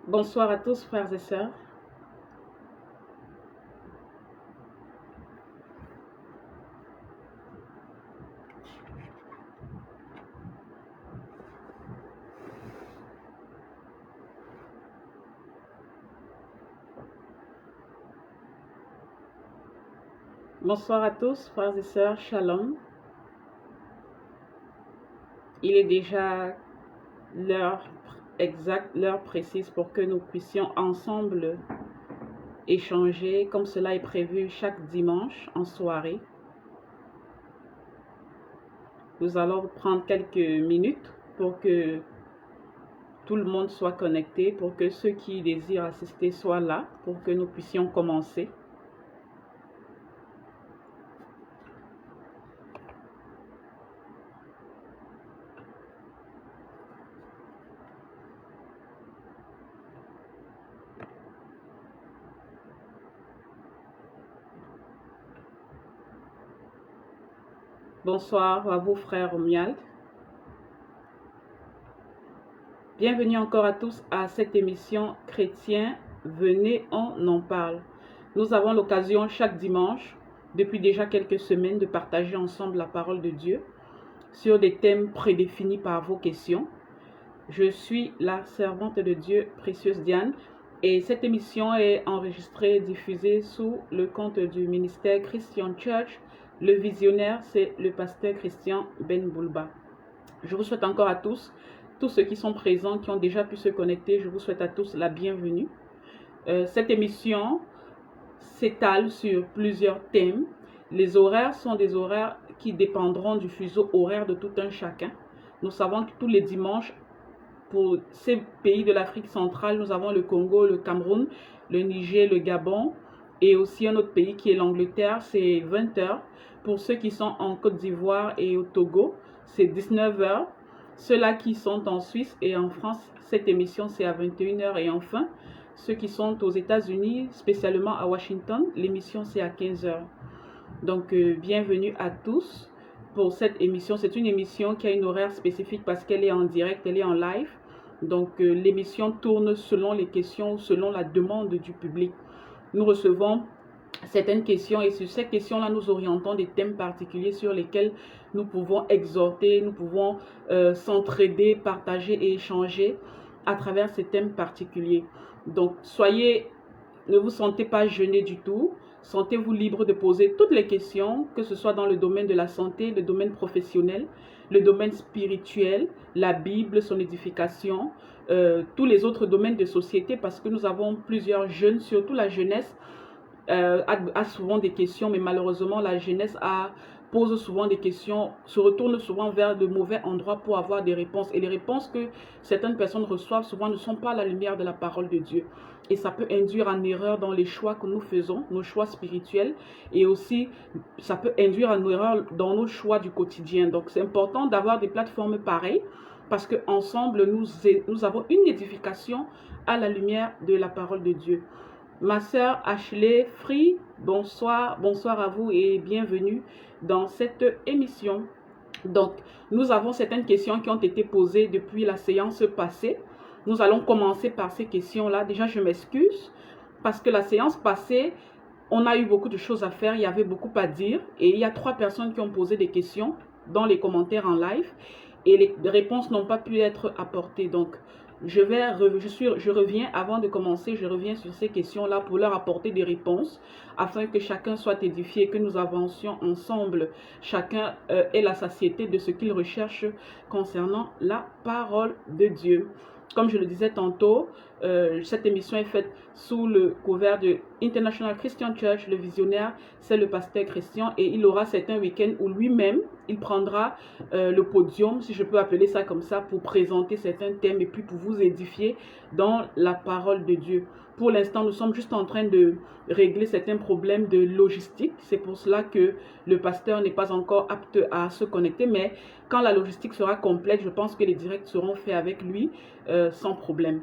Bonsoir à tous, frères et sœurs. Bonsoir à tous, frères et sœurs. Shalom. Il est déjà l'heure exacte, l'heure précise pour que nous puissions ensemble échanger comme cela est prévu chaque dimanche en soirée. Nous allons prendre quelques minutes pour que tout le monde soit connecté, pour que ceux qui désirent assister soient là, pour que nous puissions commencer. Bonsoir à vous, frères Mial. Bienvenue encore à tous à cette émission Chrétien, venez, on en parle. Nous avons l'occasion chaque dimanche, depuis déjà quelques semaines, de partager ensemble la parole de Dieu sur des thèmes prédéfinis par vos questions. Je suis la servante de Dieu, Précieuse Diane, et cette émission est enregistrée et diffusée sous le compte du ministère Christian Church. Le visionnaire, c'est le pasteur Christian Ben Boulba. Je vous souhaite encore à tous ceux qui sont présents, qui ont déjà pu se connecter, je vous souhaite à tous la bienvenue. Cette émission s'étale sur plusieurs thèmes. Les horaires sont des horaires qui dépendront du fuseau horaire de tout un chacun. Nous savons que tous les dimanches, pour ces pays de l'Afrique centrale, nous avons le Congo, le Cameroun, le Niger, le Gabon et aussi un autre pays qui est l'Angleterre, c'est 20h. Pour ceux qui sont en Côte d'Ivoire et au Togo, c'est 19h. Ceux-là qui sont en Suisse et en France, cette émission c'est à 21h. Et enfin, ceux qui sont aux États-Unis, spécialement à Washington, l'émission c'est à 15h. Donc, bienvenue à tous pour cette émission. C'est une émission qui a une horaire spécifique parce qu'elle est en direct, elle est en live. Donc, l'émission tourne selon les questions, selon la demande du public. Nous recevons certaines questions et sur ces questions-là, nous orientons des thèmes particuliers sur lesquels nous pouvons exhorter, nous pouvons s'entraider, partager et échanger à travers ces thèmes particuliers. Donc, ne vous sentez pas gênés du tout. Sentez-vous libre de poser toutes les questions, que ce soit dans le domaine de la santé, le domaine professionnel, le domaine spirituel, la Bible, son édification, tous les autres domaines de société, parce que nous avons plusieurs jeunes, surtout la jeunesse, a souvent des questions, mais malheureusement, la jeunesse pose souvent des questions, se retourne souvent vers de mauvais endroits pour avoir des réponses. Et les réponses que certaines personnes reçoivent souvent ne sont pas à la lumière de la parole de Dieu. Et ça peut induire en erreur dans les choix que nous faisons, nos choix spirituels. Et aussi, ça peut induire en erreur dans nos choix du quotidien. Donc, c'est important d'avoir des plateformes pareilles parce qu'ensemble, nous avons une édification à la lumière de la parole de Dieu. Ma sœur Ashley Free, bonsoir à vous et bienvenue dans cette émission. Donc, nous avons certaines questions qui ont été posées depuis la séance passée. Nous allons commencer par ces questions-là. Déjà, je m'excuse parce que la séance passée, on a eu beaucoup de choses à faire, il y avait beaucoup à dire et il y a 3 personnes qui ont posé des questions dans les commentaires en live et les réponses n'ont pas pu être apportées. Donc, je reviens avant de commencer, je reviens sur ces questions-là pour leur apporter des réponses afin que chacun soit édifié, que nous avancions ensemble. Chacun ait la satiété de ce qu'il recherche concernant la parole de Dieu. Comme je le disais tantôt, cette émission est faite sous le couvert de International Christian Church. Le visionnaire, c'est le pasteur Christian et il aura certains week-ends où lui-même, il prendra le podium, si je peux appeler ça comme ça, pour présenter certains thèmes et puis pour vous édifier dans la parole de Dieu. Pour l'instant, nous sommes juste en train de régler certains problèmes de logistique. C'est pour cela que le pasteur n'est pas encore apte à se connecter. Mais quand la logistique sera complète, je pense que les directs seront faits avec lui sans problème.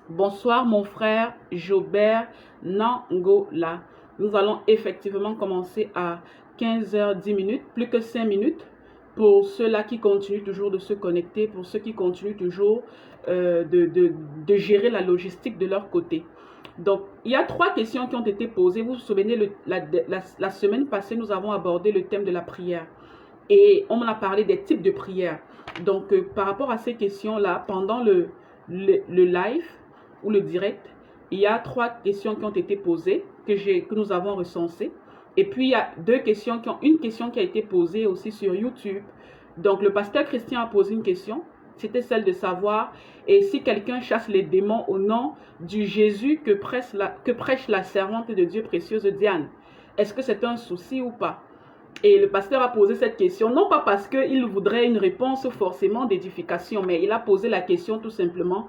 Bonsoir mon frère Jobert Nangola. Nous allons effectivement commencer à 15h10, plus que 5 minutes. Pour ceux-là qui continuent toujours de se connecter, pour ceux qui continuent toujours de gérer la logistique de leur côté. Donc, il y a 3 questions qui ont été posées. Vous vous souvenez, la semaine passée, nous avons abordé le thème de la prière. Et on a parlé des types de prières. Donc, par rapport à ces questions-là, pendant le live ou le direct, il y a 3 questions qui ont été posées, que nous avons recensées. Et puis, il y a une question qui a été posée aussi sur YouTube. Donc, le pasteur Christian a posé une question. C'était celle de savoir, et si quelqu'un chasse les démons au nom du Jésus que prêche la servante de Dieu précieuse Diane, est-ce que c'est un souci ou pas? Et le pasteur a posé cette question, non pas parce qu'il voudrait une réponse forcément d'édification, mais il a posé la question tout simplement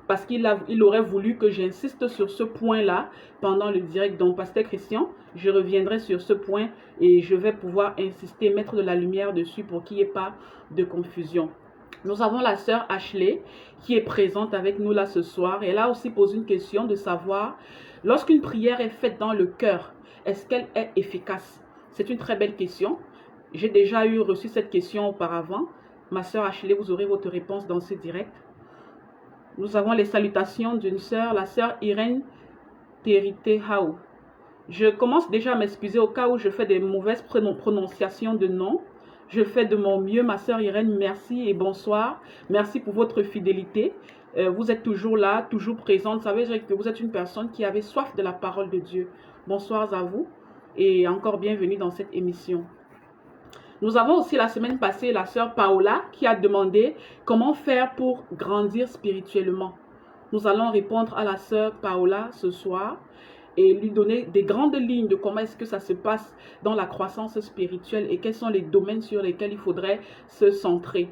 parce qu'il aurait voulu que j'insiste sur ce point-là pendant le direct. Donc, pasteur Christian, je reviendrai sur ce point et je vais pouvoir insister, mettre de la lumière dessus pour qu'il n'y ait pas de confusion. Nous avons la sœur Ashley qui est présente avec nous là ce soir. Elle a aussi posé une question de savoir, lorsqu'une prière est faite dans le cœur, est-ce qu'elle est efficace? C'est une très belle question. J'ai déjà reçu cette question auparavant. Ma sœur Ashley, vous aurez votre réponse dans ce direct. Nous avons les salutations d'une sœur, la sœur Irène Teritehaou. Je commence déjà à m'excuser au cas où je fais des mauvaises prononciations de noms. Je fais de mon mieux, ma sœur Irène, merci et bonsoir. Merci pour votre fidélité. Vous êtes toujours là, toujours présente. Ça veut dire que vous êtes une personne qui avait soif de la parole de Dieu. Bonsoir à vous et encore bienvenue dans cette émission. Nous avons aussi la semaine passée la sœur Paola qui a demandé comment faire pour grandir spirituellement. Nous allons répondre à la sœur Paola ce soir et lui donner des grandes lignes de comment est-ce que ça se passe dans la croissance spirituelle et quels sont les domaines sur lesquels il faudrait se centrer.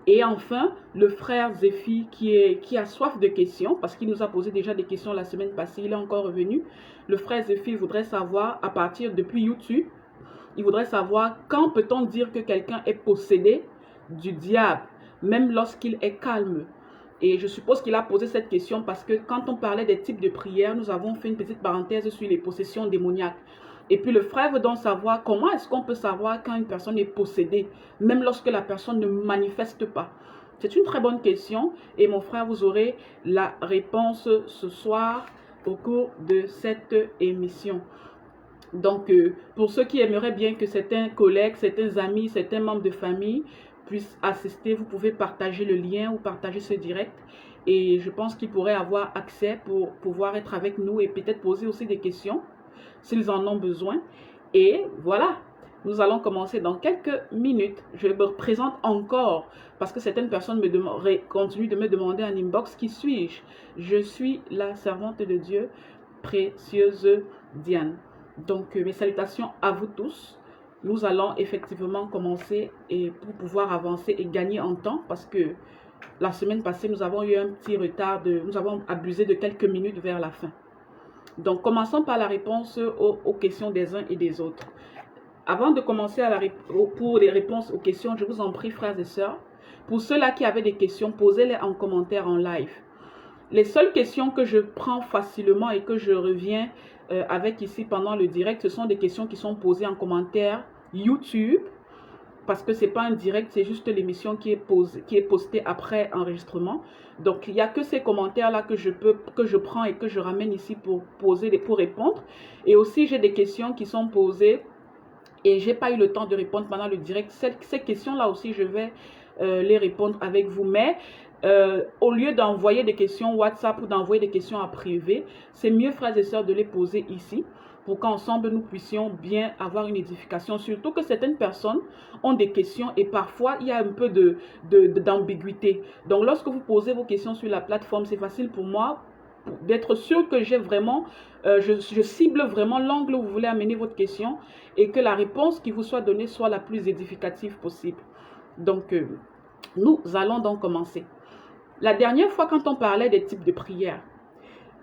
Et enfin, le frère Zéphi qui a soif de questions, parce qu'il nous a posé déjà des questions la semaine passée, il est encore revenu. Le frère Zéphi voudrait savoir, à partir depuis YouTube, il voudrait savoir quand peut-on dire que quelqu'un est possédé du diable, même lorsqu'il est calme. Et je suppose qu'il a posé cette question parce que quand on parlait des types de prières, nous avons fait une petite parenthèse sur les possessions démoniaques. Et puis le frère veut donc savoir comment est-ce qu'on peut savoir quand une personne est possédée, même lorsque la personne ne manifeste pas. C'est une très bonne question et mon frère, vous aurez la réponse ce soir au cours de cette émission. Donc, pour ceux qui aimeraient bien que certains collègues, certains amis, certains membres de famille puissent assister, vous pouvez partager le lien ou partager ce direct. Et je pense qu'ils pourraient avoir accès pour pouvoir être avec nous et peut-être poser aussi des questions s'ils en ont besoin. Et voilà, nous allons commencer dans quelques minutes. Je me présente encore parce que certaines personnes continuent de me demander en inbox qui suis-je. Je suis la servante de Dieu, précieuse Diane. Donc, mes salutations à vous tous. Nous allons effectivement commencer et pour pouvoir avancer et gagner en temps parce que la semaine passée, nous avons eu un petit retard, nous avons abusé de quelques minutes vers la fin. Donc, commençons par la réponse aux questions des uns et des autres. Avant de commencer pour les réponses aux questions, je vous en prie, frères et sœurs, pour ceux-là qui avaient des questions, posez-les en commentaire en live. Les seules questions que je prends facilement et que je reviens avec ici pendant le direct, ce sont des questions qui sont posées en commentaire YouTube, parce que ce n'est pas un direct, c'est juste l'émission qui est postée après enregistrement. Donc, il n'y a que ces commentaires-là que je prends et que je ramène ici pour répondre. Et aussi, j'ai des questions qui sont posées et je n'ai pas eu le temps de répondre pendant le direct. Ces questions-là aussi, je vais les répondre avec vous. Mais au lieu d'envoyer des questions WhatsApp ou d'envoyer des questions à privé, c'est mieux, frères et sœurs, de les poser ici pour qu'ensemble nous puissions bien avoir une édification. Surtout que certaines personnes ont des questions et parfois il y a un peu d'ambiguïté. Donc lorsque vous posez vos questions sur la plateforme, c'est facile pour moi d'être sûr que j'ai vraiment, je cible vraiment l'angle où vous voulez amener votre question et que la réponse qui vous soit donnée soit la plus édificative possible. Donc, nous allons donc commencer. La dernière fois, quand on parlait des types de prières,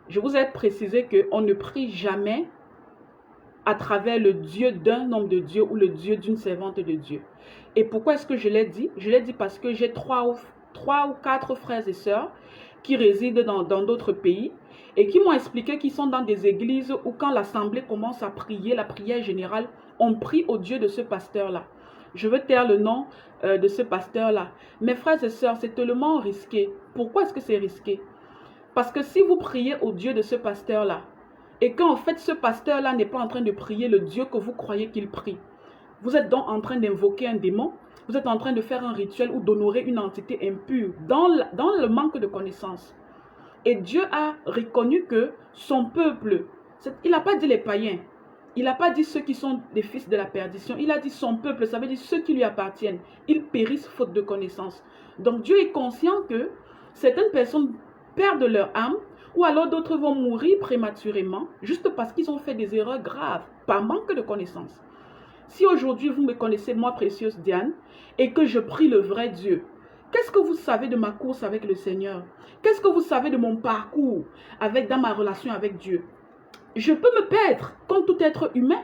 je vous ai précisé qu'on ne prie jamais à travers le Dieu d'un homme de Dieu ou le Dieu d'une servante de Dieu. Et pourquoi est-ce que je l'ai dit? Je l'ai dit parce que j'ai trois ou quatre frères et sœurs qui résident dans d'autres pays et qui m'ont expliqué qu'ils sont dans des églises où quand l'assemblée commence à prier, la prière générale, on prie au Dieu de ce pasteur-là. Je veux taire le nom de ce pasteur-là. Mes frères et sœurs, c'est tellement risqué. Pourquoi est-ce que c'est risqué? Parce que si vous priez au Dieu de ce pasteur-là, et qu'en fait ce pasteur-là n'est pas en train de prier le Dieu que vous croyez qu'il prie, vous êtes donc en train d'invoquer un démon, vous êtes en train de faire un rituel ou d'honorer une entité impure dans le manque de connaissance. Et Dieu a reconnu que son peuple, il n'a pas dit les païens, il n'a pas dit ceux qui sont des fils de la perdition, il a dit son peuple, ça veut dire ceux qui lui appartiennent. Ils périssent faute de connaissance. Donc Dieu est conscient que certaines personnes perdent leur âme, ou alors d'autres vont mourir prématurément, juste parce qu'ils ont fait des erreurs graves, par manque de connaissance. Si aujourd'hui vous me connaissez, moi, précieuse Diane, et que je prie le vrai Dieu, qu'est-ce que vous savez de ma course avec le Seigneur? Qu'est-ce que vous savez de mon parcours dans ma relation avec Dieu? Je peux me perdre comme tout être humain.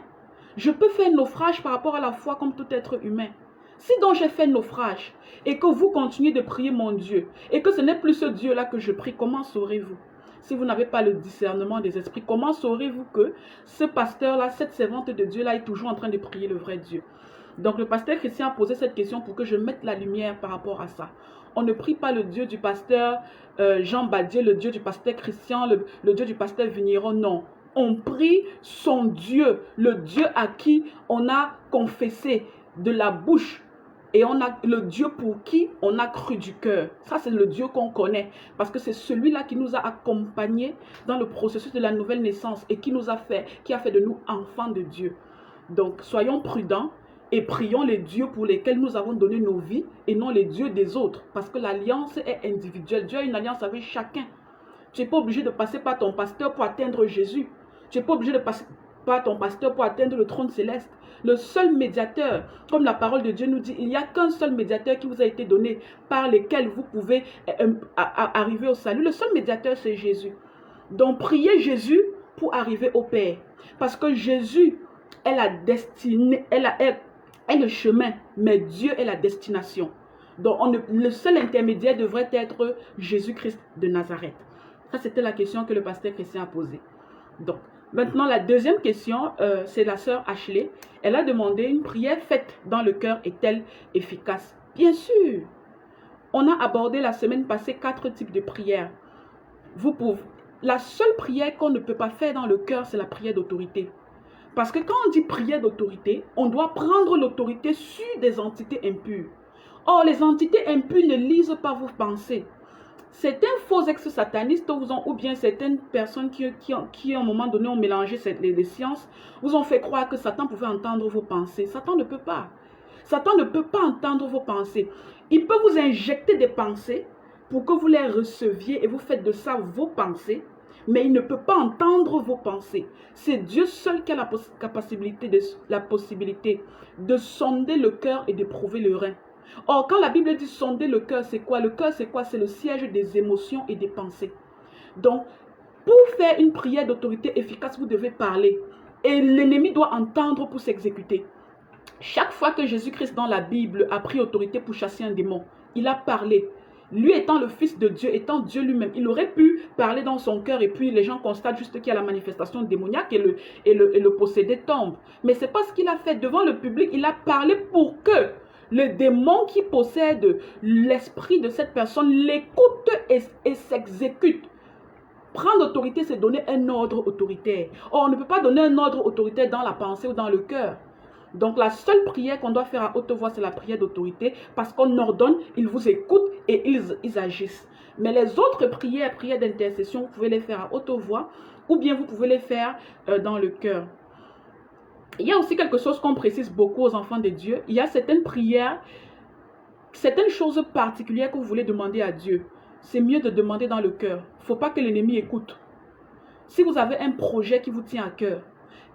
Je peux faire naufrage par rapport à la foi comme tout être humain. Si donc j'ai fait naufrage et que vous continuez de prier mon Dieu et que ce n'est plus ce Dieu-là que je prie, comment saurez-vous? Si vous n'avez pas le discernement des esprits, comment saurez-vous que ce pasteur-là, cette servante de Dieu-là est toujours en train de prier le vrai Dieu? Donc le pasteur Christian a posé cette question pour que je mette la lumière par rapport à ça. On ne prie pas le Dieu du pasteur Jean Badier, le Dieu du pasteur Christian, le Dieu du pasteur Vigneron, non. On prie son Dieu, le Dieu à qui on a confessé de la bouche. Et on a le Dieu pour qui on a cru du cœur. Ça, c'est le Dieu qu'on connaît. Parce que c'est celui-là qui nous a accompagnés dans le processus de la nouvelle naissance et qui a fait de nous enfants de Dieu. Donc, soyons prudents et prions les dieux pour lesquels nous avons donné nos vies et non les dieux des autres. Parce que l'alliance est individuelle. Dieu a une alliance avec chacun. Tu n'es pas obligé de passer par ton pasteur pour atteindre Jésus. Tu n'es pas obligé de passer par ton pasteur pour atteindre le trône céleste. Le seul médiateur, comme la parole de Dieu nous dit, il n'y a qu'un seul médiateur qui vous a été donné par lequel vous pouvez arriver au salut. Le seul médiateur, c'est Jésus. Donc, priez Jésus pour arriver au Père. Parce que Jésus est la destinée, est le chemin, mais Dieu est la destination. Donc, le seul intermédiaire devrait être Jésus-Christ de Nazareth. Ça, c'était la question que le pasteur Christian a posée. Donc, maintenant, la deuxième question, c'est la sœur Ashley. Elle a demandé, une prière faite dans le cœur est-elle efficace? Bien sûr. On a abordé la semaine passée 4 types de prières. La seule prière qu'on ne peut pas faire dans le cœur, c'est la prière d'autorité. Parce que quand on dit prière d'autorité, on doit prendre l'autorité sur des entités impures. Or, les entités impures ne lisent pas vos pensées. Certains faux ex-satanistes ou bien certaines personnes qui à un moment donné ont mélangé les sciences, vous ont fait croire que Satan pouvait entendre vos pensées. Satan ne peut pas. Satan ne peut pas entendre vos pensées. Il peut vous injecter des pensées pour que vous les receviez et vous faites de ça vos pensées, mais il ne peut pas entendre vos pensées. C'est Dieu seul qui a la possibilité de sonder le cœur et d'éprouver le rein. Or, quand la Bible dit sonder le cœur, c'est quoi? Le cœur, c'est quoi? C'est le siège des émotions et des pensées. Donc, pour faire une prière d'autorité efficace, vous devez parler. Et l'ennemi doit entendre pour s'exécuter. Chaque fois que Jésus-Christ dans la Bible a pris autorité pour chasser un démon, il a parlé. Lui étant le Fils de Dieu, étant Dieu lui-même, il aurait pu parler dans son cœur et puis les gens constatent juste qu'il y a la manifestation démoniaque et le possédé tombe. Mais ce n'est pas ce qu'il a fait. Devant le public, il a parlé pour que le démon qui possède l'esprit de cette personne l'écoute et s'exécute. Prendre autorité, c'est donner un ordre autoritaire. Or, on ne peut pas donner un ordre autoritaire dans la pensée ou dans le cœur. Donc, la seule prière qu'on doit faire à haute voix, c'est la prière d'autorité parce qu'on ordonne, ils vous écoutent et ils agissent. Mais les autres prières d'intercession, vous pouvez les faire à haute voix ou bien vous pouvez les faire dans le cœur. Il y a aussi quelque chose qu'on précise beaucoup aux enfants de Dieu. Il y a certaines prières, certaines choses particulières que vous voulez demander à Dieu. C'est mieux de demander dans le cœur. Il ne faut pas que l'ennemi écoute. Si vous avez un projet qui vous tient à cœur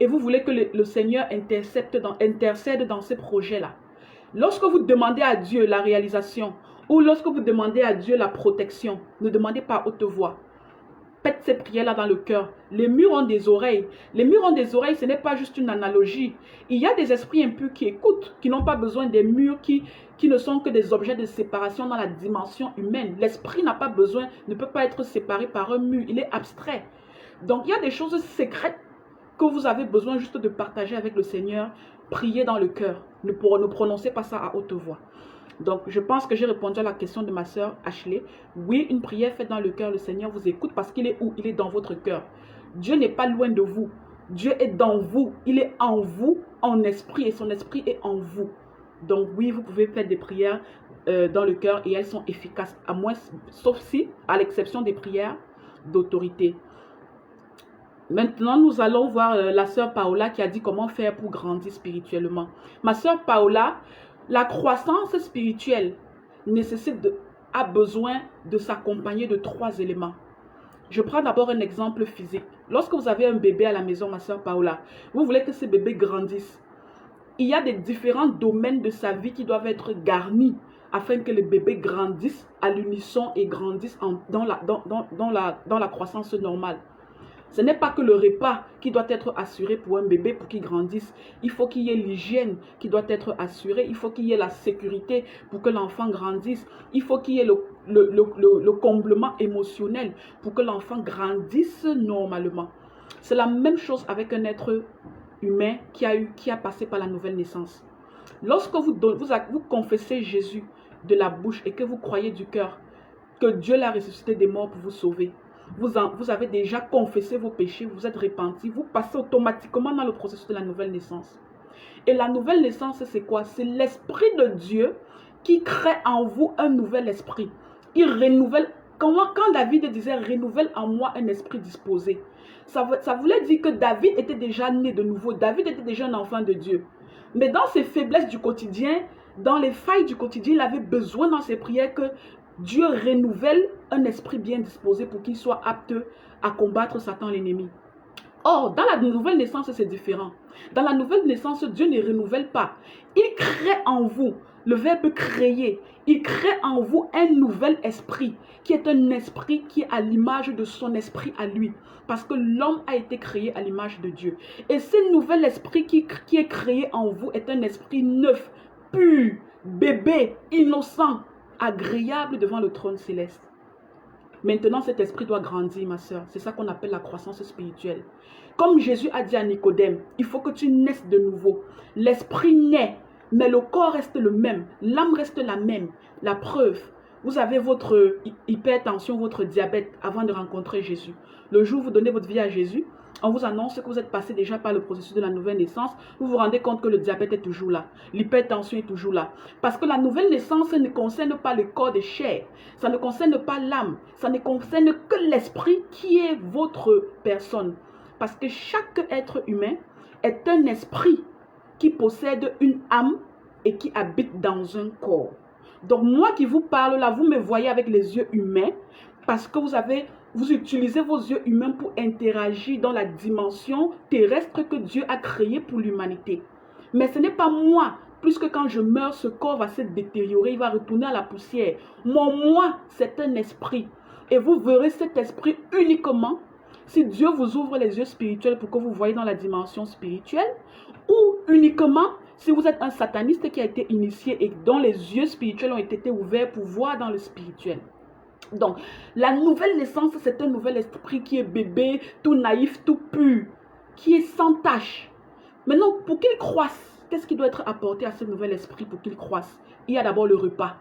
et vous voulez que le Seigneur intercède dans ces projets-là, lorsque vous demandez à Dieu la réalisation ou lorsque vous demandez à Dieu la protection, ne demandez pas à haute voix. Faites ces prières-là dans le cœur. Les murs ont des oreilles. Les murs ont des oreilles, ce n'est pas juste une analogie. Il y a des esprits impurs qui écoutent, qui n'ont pas besoin des murs, qui ne sont que des objets de séparation dans la dimension humaine. L'esprit n'a pas besoin, ne peut pas être séparé par un mur. Il est abstrait. Donc, il y a des choses secrètes que vous avez besoin juste de partager avec le Seigneur, priez dans le cœur. Ne prononcez pas ça à haute voix. Donc, je pense que j'ai répondu à la question de ma sœur Ashley. Oui, une prière faite dans le cœur, le Seigneur vous écoute parce qu'il est où? Il est dans votre cœur. Dieu n'est pas loin de vous. Dieu est dans vous. Il est en vous, en esprit, et son esprit est en vous. Donc, oui, vous pouvez faire des prières dans le cœur et elles sont efficaces, sauf si, à l'exception des prières d'autorité. Maintenant, nous allons voir la sœur Paola qui a dit comment faire pour grandir spirituellement. Ma sœur Paola, la croissance spirituelle a besoin de s'accompagner de 3 éléments. Je prends d'abord un exemple physique. Lorsque vous avez un bébé à la maison, ma sœur Paola, vous voulez que ce bébé grandisse. Il y a des différents domaines de sa vie qui doivent être garnis afin que le bébé grandisse à l'unisson et grandisse dans la croissance normale. Ce n'est pas que le repas qui doit être assuré pour un bébé pour qu'il grandisse. Il faut qu'il y ait l'hygiène qui doit être assurée. Il faut qu'il y ait la sécurité pour que l'enfant grandisse. Il faut qu'il y ait le comblement émotionnel pour que l'enfant grandisse normalement. C'est la même chose avec un être humain qui a passé par la nouvelle naissance. Lorsque vous confessez Jésus de la bouche et que vous croyez du cœur que Dieu l'a ressuscité des morts pour vous sauver, vous avez déjà confessé vos péchés, vous êtes repenti, vous passez automatiquement dans le processus de la nouvelle naissance. Et la nouvelle naissance, c'est quoi? C'est l'Esprit de Dieu qui crée en vous un nouvel esprit. Il renouvelle, quand David disait « renouvelle en moi un esprit disposé », ça voulait dire que David était déjà né de nouveau, David était déjà un enfant de Dieu. Mais dans ses faiblesses du quotidien, dans les failles du quotidien, il avait besoin dans ses prières que Dieu renouvelle un esprit bien disposé pour qu'il soit apte à combattre Satan l'ennemi. Or, dans la nouvelle naissance, c'est différent. Dans la nouvelle naissance, Dieu ne renouvelle pas. Il crée en vous, le verbe créer, il crée en vous un nouvel esprit, qui est un esprit qui est à l'image de son esprit à lui. Parce que l'homme a été créé à l'image de Dieu. Et ce nouvel esprit qui est créé en vous est un esprit neuf, pur, bébé, innocent, agréable devant le trône céleste. Maintenant, cet esprit doit grandir, ma soeur. C'est ça qu'on appelle la croissance spirituelle. Comme Jésus a dit à Nicodème, il faut que tu naisses de nouveau. L'esprit naît, mais le corps reste le même. L'âme reste la même. La preuve, vous avez votre hypertension, votre diabète avant de rencontrer Jésus. Le jour où vous donnez votre vie à Jésus, on vous annonce que vous êtes passé déjà par le processus de la nouvelle naissance. Vous vous rendez compte que le diabète est toujours là. L'hypertension est toujours là. Parce que la nouvelle naissance ne concerne pas le corps de chair. Ça ne concerne pas l'âme. Ça ne concerne que l'esprit qui est votre personne. Parce que chaque être humain est un esprit qui possède une âme et qui habite dans un corps. Donc moi qui vous parle là, vous me voyez avec les yeux humains parce que vous utilisez vos yeux humains pour interagir dans la dimension terrestre que Dieu a créée pour l'humanité. Mais ce n'est pas moi. Puisque quand je meurs, ce corps va se détériorer, il va retourner à la poussière. Mon moi, c'est un esprit. Et vous verrez cet esprit uniquement si Dieu vous ouvre les yeux spirituels pour que vous voyez dans la dimension spirituelle, ou uniquement si vous êtes un sataniste qui a été initié et dont les yeux spirituels ont été ouverts pour voir dans le spirituel. Donc, la nouvelle naissance, c'est un nouvel esprit qui est bébé, tout naïf, tout pur, qui est sans tache. Maintenant, pour qu'il croisse, qu'est-ce qui doit être apporté à ce nouvel esprit pour qu'il croisse? Il y a d'abord le repas.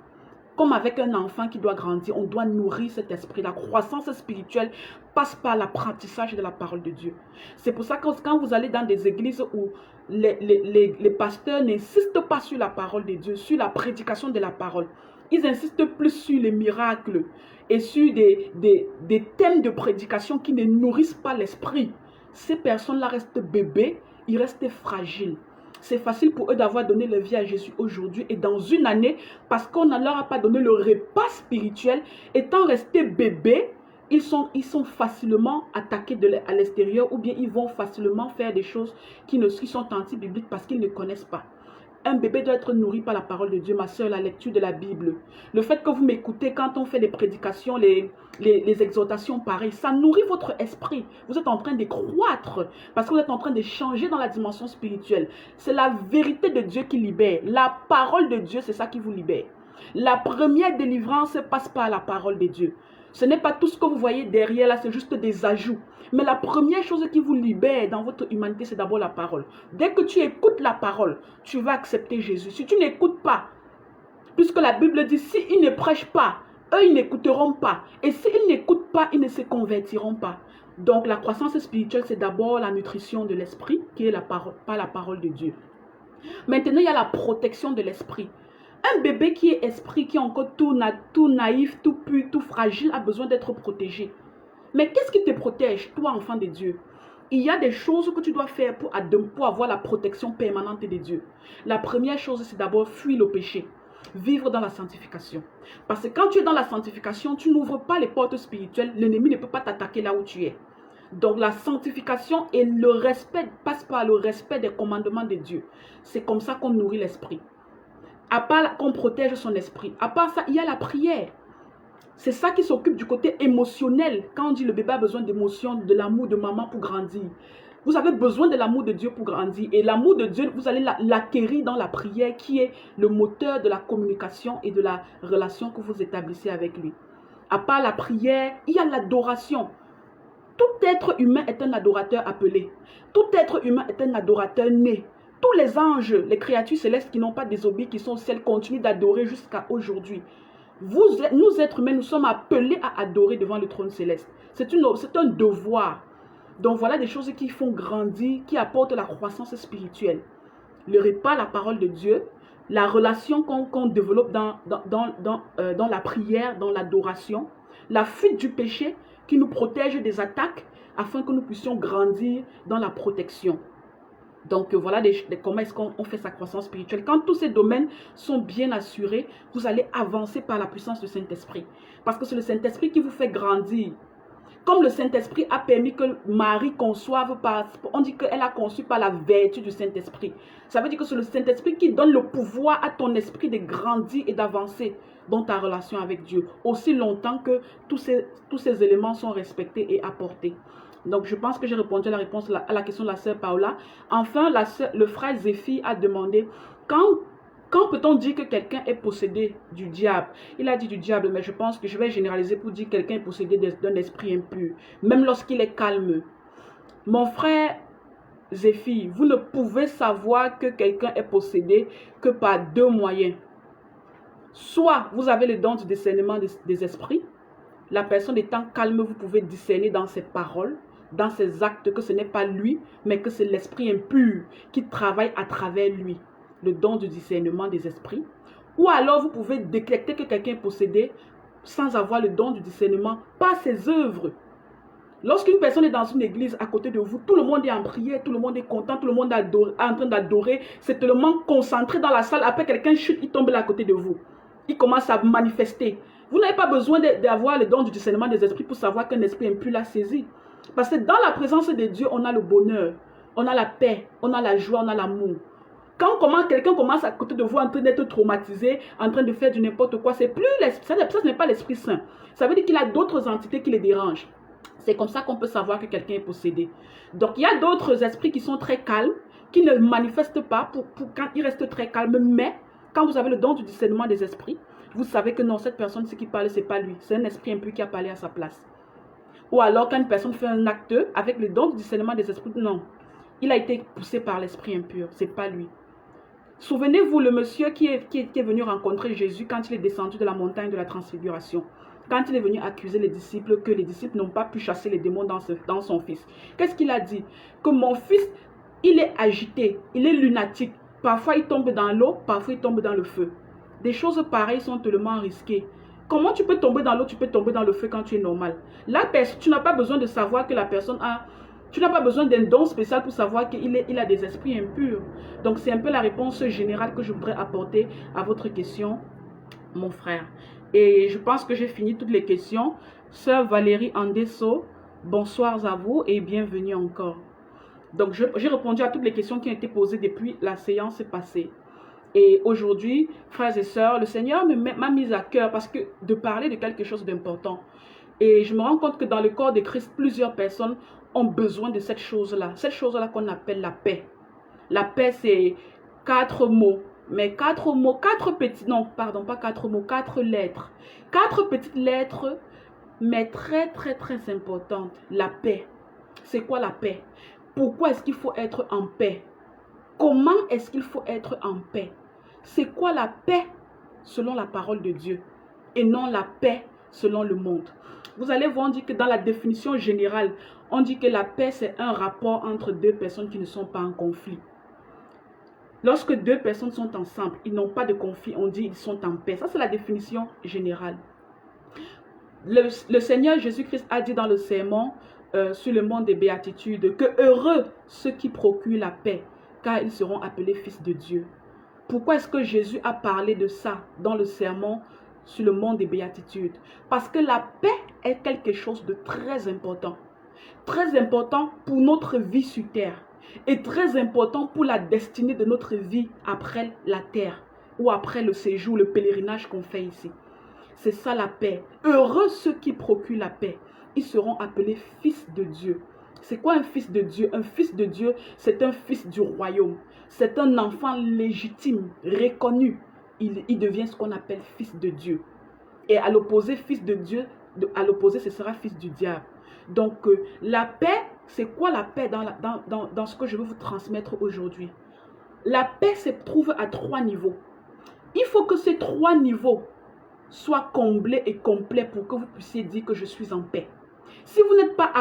Comme avec un enfant qui doit grandir, on doit nourrir cet esprit. La croissance spirituelle passe par l'apprentissage de la parole de Dieu. C'est pour ça que quand vous allez dans des églises où les pasteurs n'insistent pas sur la parole de Dieu, sur la prédication de la parole, ils insistent plus sur les miracles et sur des thèmes de prédication qui ne nourrissent pas l'esprit. Ces personnes-là restent bébés, ils restent fragiles. C'est facile pour eux d'avoir donné leur vie à Jésus aujourd'hui et dans une année, parce qu'on ne leur a pas donné le repas spirituel, étant restés bébés, ils sont facilement attaqués à l'extérieur ou bien ils vont facilement faire des choses qui sont anti-bibliques parce qu'ils ne connaissent pas. Un bébé doit être nourri par la parole de Dieu, ma soeur, la lecture de la Bible. Le fait que vous m'écoutez quand on fait les prédications, les exhortations pareilles, ça nourrit votre esprit. Vous êtes en train de croître parce que vous êtes en train de changer dans la dimension spirituelle. C'est la vérité de Dieu qui libère. La parole de Dieu, c'est ça qui vous libère. La première délivrance passe par la parole de Dieu. Ce n'est pas tout ce que vous voyez derrière là, c'est juste des ajouts. Mais la première chose qui vous libère dans votre humanité, c'est d'abord la parole. Dès que tu écoutes la parole, tu vas accepter Jésus. Si tu n'écoutes pas, puisque la Bible dit, s'ils ne prêchent pas, eux, ils n'écouteront pas. Et s'ils n'écoutent pas, ils ne se convertiront pas. Donc, la croissance spirituelle, c'est d'abord la nutrition de l'esprit, qui est la parole, pas la parole de Dieu. Maintenant, il y a la protection de l'esprit. Un bébé qui est esprit, qui est encore tout naïf, tout pur, tout fragile, a besoin d'être protégé. Mais qu'est-ce qui te protège, toi, enfant de Dieu? Il y a des choses que tu dois faire pour avoir la protection permanente de Dieu. La première chose, c'est d'abord fuir le péché. Vivre dans la sanctification. Parce que quand tu es dans la sanctification, tu n'ouvres pas les portes spirituelles. L'ennemi ne peut pas t'attaquer là où tu es. Donc la sanctification et le respect passe par le respect des commandements de Dieu. C'est comme ça qu'on nourrit l'esprit. À part qu'on protège son esprit. À part ça, il y a la prière. C'est ça qui s'occupe du côté émotionnel. Quand on dit le bébé a besoin d'émotion, de l'amour de maman pour grandir. Vous avez besoin de l'amour de Dieu pour grandir. Et l'amour de Dieu, vous allez l'acquérir dans la prière qui est le moteur de la communication et de la relation que vous établissez avec lui. À part la prière, il y a l'adoration. Tout être humain est un adorateur appelé. Tout être humain est un adorateur né. Tous les anges, les créatures célestes qui n'ont pas désobéi, qui sont au ciel, continuent d'adorer jusqu'à aujourd'hui. Nous êtres humains, nous sommes appelés à adorer devant le trône céleste. C'est un devoir. Donc voilà des choses qui font grandir, qui apportent la croissance spirituelle. Le repas, la parole de Dieu, la relation qu'on développe dans la prière, dans l'adoration, la fuite du péché qui nous protège des attaques afin que nous puissions grandir dans la protection. Donc voilà comment est-ce qu'on fait sa croissance spirituelle. Quand tous ces domaines sont bien assurés, vous allez avancer par la puissance du Saint-Esprit. Parce que c'est le Saint-Esprit qui vous fait grandir. Comme le Saint-Esprit a permis que Marie conçoive on dit qu'elle a conçu par la vertu du Saint-Esprit. Ça veut dire que c'est le Saint-Esprit qui donne le pouvoir à ton esprit de grandir et d'avancer dans ta relation avec Dieu. Aussi longtemps que tous ces éléments sont respectés et apportés. Donc, je pense que j'ai répondu à la question de la sœur Paola. Enfin, le frère Zéphi a demandé, quand peut-on dire que quelqu'un est possédé du diable? Il a dit du diable, mais je pense que je vais généraliser pour dire que quelqu'un est possédé d'un esprit impur, même lorsqu'il est calme. Mon frère Zéphi, vous ne pouvez savoir que quelqu'un est possédé que par deux moyens. Soit vous avez le don du discernement des esprits. La personne étant calme, vous pouvez discerner dans ses paroles, dans ses actes, que ce n'est pas lui, mais que c'est l'esprit impur qui travaille à travers lui. Le don du discernement des esprits. Ou alors vous pouvez détecter que quelqu'un est possédé sans avoir le don du discernement par ses œuvres. Lorsqu'une personne est dans une église à côté de vous, tout le monde est en prière, tout le monde est content, tout le monde est en train d'adorer, c'est tellement concentré dans la salle. Après, quelqu'un chute, il tombe là à côté de vous. Il commence à manifester. Vous n'avez pas besoin d'avoir le don du discernement des esprits pour savoir qu'un esprit impur l'a saisi. Parce que dans la présence de Dieu, on a le bonheur, on a la paix, on a la joie, on a l'amour. Quand quelqu'un commence à côté de vous en train d'être traumatisé, en train de faire du n'importe quoi, ça n'est pas l'Esprit Saint. Ça veut dire qu'il a d'autres entités qui les dérangent. C'est comme ça qu'on peut savoir que quelqu'un est possédé. Donc, il y a d'autres esprits qui sont très calmes, qui ne manifestent pas quand ils restent très calmes. Mais, quand vous avez le don du discernement des esprits, vous savez que non, cette personne, ce qui parle, ce n'est pas lui. C'est un esprit impur qui a parlé à sa place. Ou alors, quand une personne fait un acte avec le don du discernement des esprits, non. Il a été poussé par l'esprit impur. Ce n'est pas lui. Souvenez-vous, le monsieur qui est venu rencontrer Jésus quand il est descendu de la montagne de la transfiguration. Quand il est venu accuser les disciples, que les disciples n'ont pas pu chasser les démons dans son fils. Qu'est-ce qu'il a dit? Que mon fils, il est agité, il est lunatique. Parfois, il tombe dans l'eau, parfois, il tombe dans le feu. Des choses pareilles sont tellement risquées. Comment tu peux tomber dans l'eau, tu peux tomber dans le feu quand tu es normal? Là, tu n'as pas besoin de savoir que la personne a... Tu n'as pas besoin d'un don spécial pour savoir qu'il a des esprits impurs. Donc, c'est un peu la réponse générale que je voudrais apporter à votre question, mon frère. Et je pense que j'ai fini toutes les questions. Sœur Valérie Andesso, bonsoir à vous et bienvenue encore. Donc, j'ai répondu à toutes les questions qui ont été posées depuis la séance passée. Et aujourd'hui, frères et sœurs, le Seigneur m'a mis à cœur parce que de parler de quelque chose d'important. Et je me rends compte que dans le corps de Christ, plusieurs personnes ont besoin de cette chose-là. Cette chose-là qu'on appelle la paix. La paix, c'est 4 mots. Mais 4 mots, 4 petits... Non, pardon, pas 4 mots, 4 lettres. 4 petites lettres mais très importante, la paix. C'est quoi la paix? Pourquoi est-ce qu'il faut être en paix? Comment est-ce qu'il faut être en paix? C'est quoi la paix selon la parole de Dieu et non la paix selon le monde? Vous allez voir, on dit que dans la définition générale, on dit que la paix, c'est un rapport entre deux personnes qui ne sont pas en conflit. Lorsque deux personnes sont ensemble, ils n'ont pas de conflit, on dit qu'ils sont en paix. Ça, c'est la définition générale. Le Seigneur Jésus-Christ a dit dans le sermon sur le mont des béatitudes que heureux ceux qui procurent la paix, car ils seront appelés fils de Dieu. Pourquoi est-ce que Jésus a parlé de ça dans le sermon sur le mont des béatitudes? Parce que la paix est quelque chose de très important pour notre vie sur terre et très important pour la destinée de notre vie après la terre ou après le séjour, le pèlerinage qu'on fait ici. C'est ça la paix. Heureux ceux qui procurent la paix. Ils seront appelés fils de Dieu. C'est quoi un fils de Dieu? Un fils de Dieu, c'est un fils du royaume. C'est un enfant légitime, reconnu. Il devient ce qu'on appelle fils de Dieu. Et à l'opposé, fils de Dieu, à l'opposé, ce sera fils du diable. Donc, la paix, c'est quoi la paix dans ce que je veux vous transmettre aujourd'hui? La paix se trouve à 3 niveaux. Il faut que ces 3 niveaux soient comblés et complets pour que vous puissiez dire que je suis en paix. Si vous n'êtes pas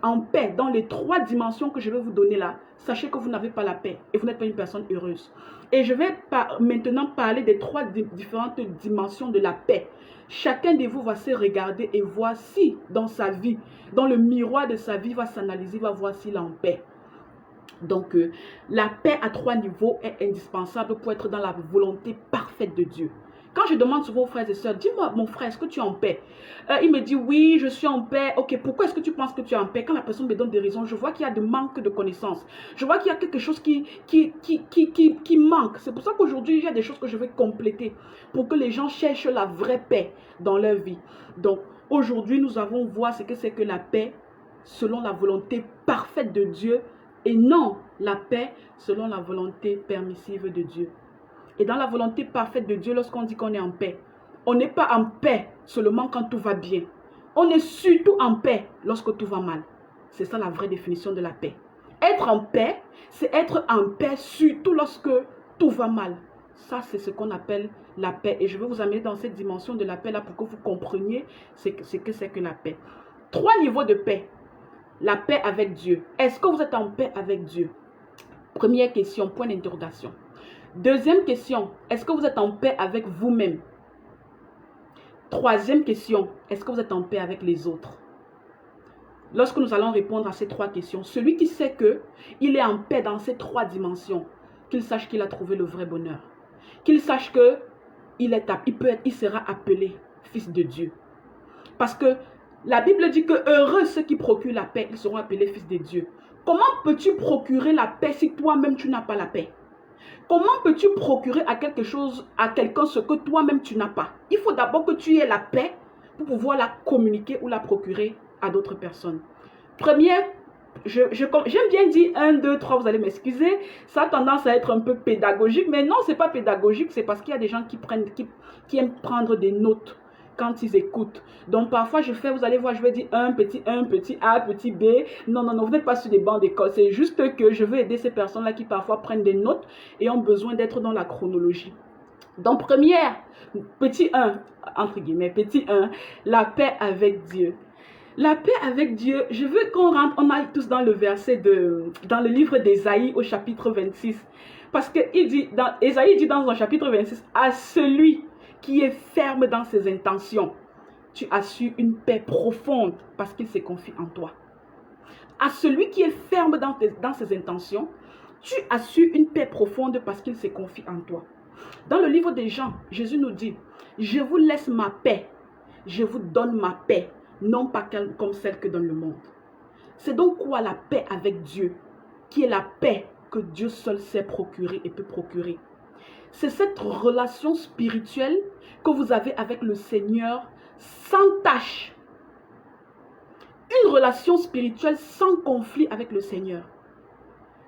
en paix dans les 3 dimensions que je vais vous donner là, sachez que vous n'avez pas la paix et vous n'êtes pas une personne heureuse. Et je vais maintenant parler des 3 différentes dimensions de la paix. Chacun de vous va se regarder et voir si dans sa vie, dans le miroir de sa vie, va s'analyser, va voir s'il est en paix. Donc, la paix à 3 niveaux est indispensable pour être dans la volonté parfaite de Dieu. Quand je demande souvent aux frères et sœurs, dis-moi mon frère, est-ce que tu es en paix? Il me dit oui, je suis en paix. Ok, pourquoi est-ce que tu penses que tu es en paix? Quand la personne me donne des raisons, je vois qu'il y a de manque de connaissances. Je vois qu'il y a quelque chose qui manque. C'est pour ça qu'aujourd'hui, il y a des choses que je vais compléter pour que les gens cherchent la vraie paix dans leur vie. Donc, aujourd'hui, nous allons voir ce que c'est que la paix selon la volonté parfaite de Dieu et non la paix selon la volonté permissive de Dieu. Et dans la volonté parfaite de Dieu, lorsqu'on dit qu'on est en paix, on n'est pas en paix seulement quand tout va bien. On est surtout en paix lorsque tout va mal. C'est ça la vraie définition de la paix. Être en paix, c'est être en paix surtout lorsque tout va mal. Ça, c'est ce qu'on appelle la paix. Et je vais vous amener dans cette dimension de la paix là pour que vous compreniez ce que c'est que la paix. 3 niveaux de paix. La paix avec Dieu. Est-ce que vous êtes en paix avec Dieu? Première question, point d'interrogation. Deuxième question, est-ce que vous êtes en paix avec vous-même? Troisième question, est-ce que vous êtes en paix avec les autres? Lorsque nous allons répondre à ces 3 questions, celui qui sait qu'il est en paix dans ces 3 dimensions, qu'il sache qu'il a trouvé le vrai bonheur. Qu'il sache qu'il sera appelé fils de Dieu. Parce que la Bible dit que heureux ceux qui procurent la paix, ils seront appelés fils de Dieu. Comment peux-tu procurer la paix si toi-même tu n'as pas la paix? Comment peux-tu procurer à quelqu'un ce que toi-même tu n'as pas? Il faut d'abord que tu aies la paix pour pouvoir la communiquer ou la procurer à d'autres personnes. Première, j'aime bien dire 1, 2, 3, vous allez m'excuser. Ça a tendance à être un peu pédagogique, mais non, c'est pas pédagogique, c'est parce qu'il y a des gens qui aiment prendre des notes quand ils écoutent. Donc parfois vous allez voir, je vais dire 1, petit A, petit B. Non, vous n'êtes pas sur des bancs d'école. C'est juste que je veux aider ces personnes-là qui parfois prennent des notes et ont besoin d'être dans la chronologie. Donc première, petit 1, entre guillemets, petit 1, la paix avec Dieu. La paix avec Dieu, je veux on aille tous dans le verset dans le livre d'Ésaïe au chapitre 26. Parce que Ésaïe dit dans son chapitre 26, à celui qui est ferme dans ses intentions, tu assures une paix profonde parce qu'il se confie en toi. À celui qui est ferme dans ses intentions, tu assures une paix profonde parce qu'il se confie en toi. Dans le livre des Jean, Jésus nous dit, je vous laisse ma paix, je vous donne ma paix, non pas comme celle que donne le monde. C'est donc quoi la paix avec Dieu, qui est la paix que Dieu seul sait procurer et peut procurer. C'est cette relation spirituelle que vous avez avec le Seigneur sans tâche. Une relation spirituelle sans conflit avec le Seigneur.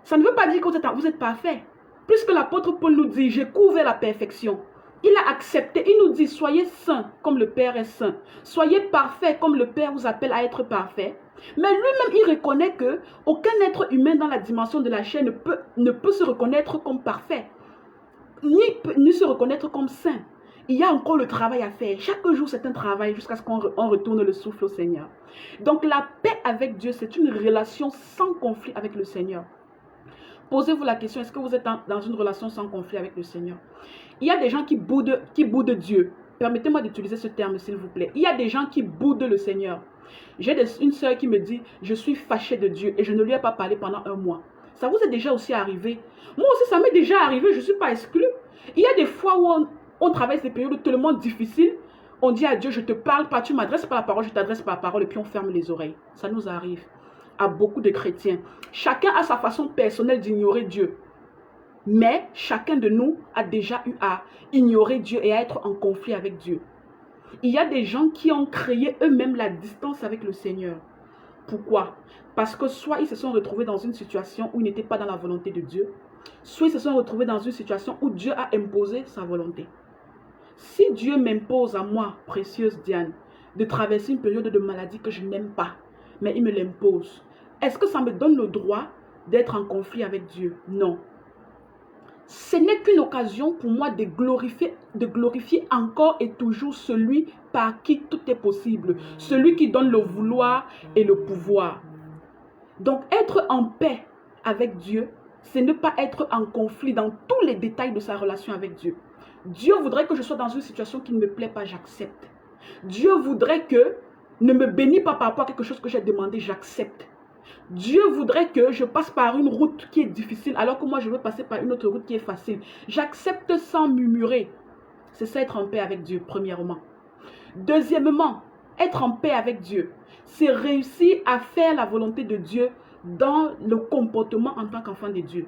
Ça ne veut pas dire que vous êtes parfait. Puisque l'apôtre Paul nous dit, j'ai couvé la perfection. Il a accepté, il nous dit, soyez saints comme le Père est saint. Soyez parfaits comme le Père vous appelle à être parfait. Mais lui-même, il reconnaît que aucun être humain dans la dimension de la chair ne peut se reconnaître comme parfait, ni se reconnaître comme saint. Il y a encore le travail à faire. Chaque jour, c'est un travail jusqu'à ce qu'on retourne le souffle au Seigneur. Donc, la paix avec Dieu, c'est une relation sans conflit avec le Seigneur. Posez-vous la question, est-ce que vous êtes dans une relation sans conflit avec le Seigneur? Il y a des gens qui boudent Dieu. Permettez-moi d'utiliser ce terme, s'il vous plaît. Il y a des gens qui boudent le Seigneur. J'ai une sœur qui me dit, je suis fâchée de Dieu et je ne lui ai pas parlé pendant un mois. Ça vous est déjà aussi arrivé? Moi aussi, ça m'est déjà arrivé, je ne suis pas exclue. Il y a des fois où on traverse des périodes tellement difficiles, on dit à Dieu, je ne te parle pas, tu ne m'adresses pas la parole, je t'adresse pas la parole, et puis on ferme les oreilles. Ça nous arrive à beaucoup de chrétiens. Chacun a sa façon personnelle d'ignorer Dieu. Mais chacun de nous a déjà eu à ignorer Dieu et à être en conflit avec Dieu. Il y a des gens qui ont créé eux-mêmes la distance avec le Seigneur. Pourquoi? Parce que soit ils se sont retrouvés dans une situation où ils n'étaient pas dans la volonté de Dieu, soit ils se sont retrouvés dans une situation où Dieu a imposé sa volonté. Si Dieu m'impose à moi, précieuse Diane, de traverser une période de maladie que je n'aime pas, mais il me l'impose, est-ce que ça me donne le droit d'être en conflit avec Dieu? Non. Ce n'est qu'une occasion pour moi de glorifier encore et toujours celui par qui tout est possible, celui qui donne le vouloir et le pouvoir. Donc être en paix avec Dieu, c'est ne pas être en conflit dans tous les détails de sa relation avec Dieu. Dieu voudrait que je sois dans une situation qui ne me plaît pas, j'accepte. Dieu voudrait que ne me bénisse pas par rapport à quelque chose que j'ai demandé, j'accepte. Dieu voudrait que je passe par une route qui est difficile alors que moi je veux passer par une autre route qui est facile. J'accepte sans murmurer. C'est ça être en paix avec Dieu, premièrement. Deuxièmement, être en paix avec Dieu, c'est réussir à faire la volonté de Dieu dans le comportement en tant qu'enfant de Dieu.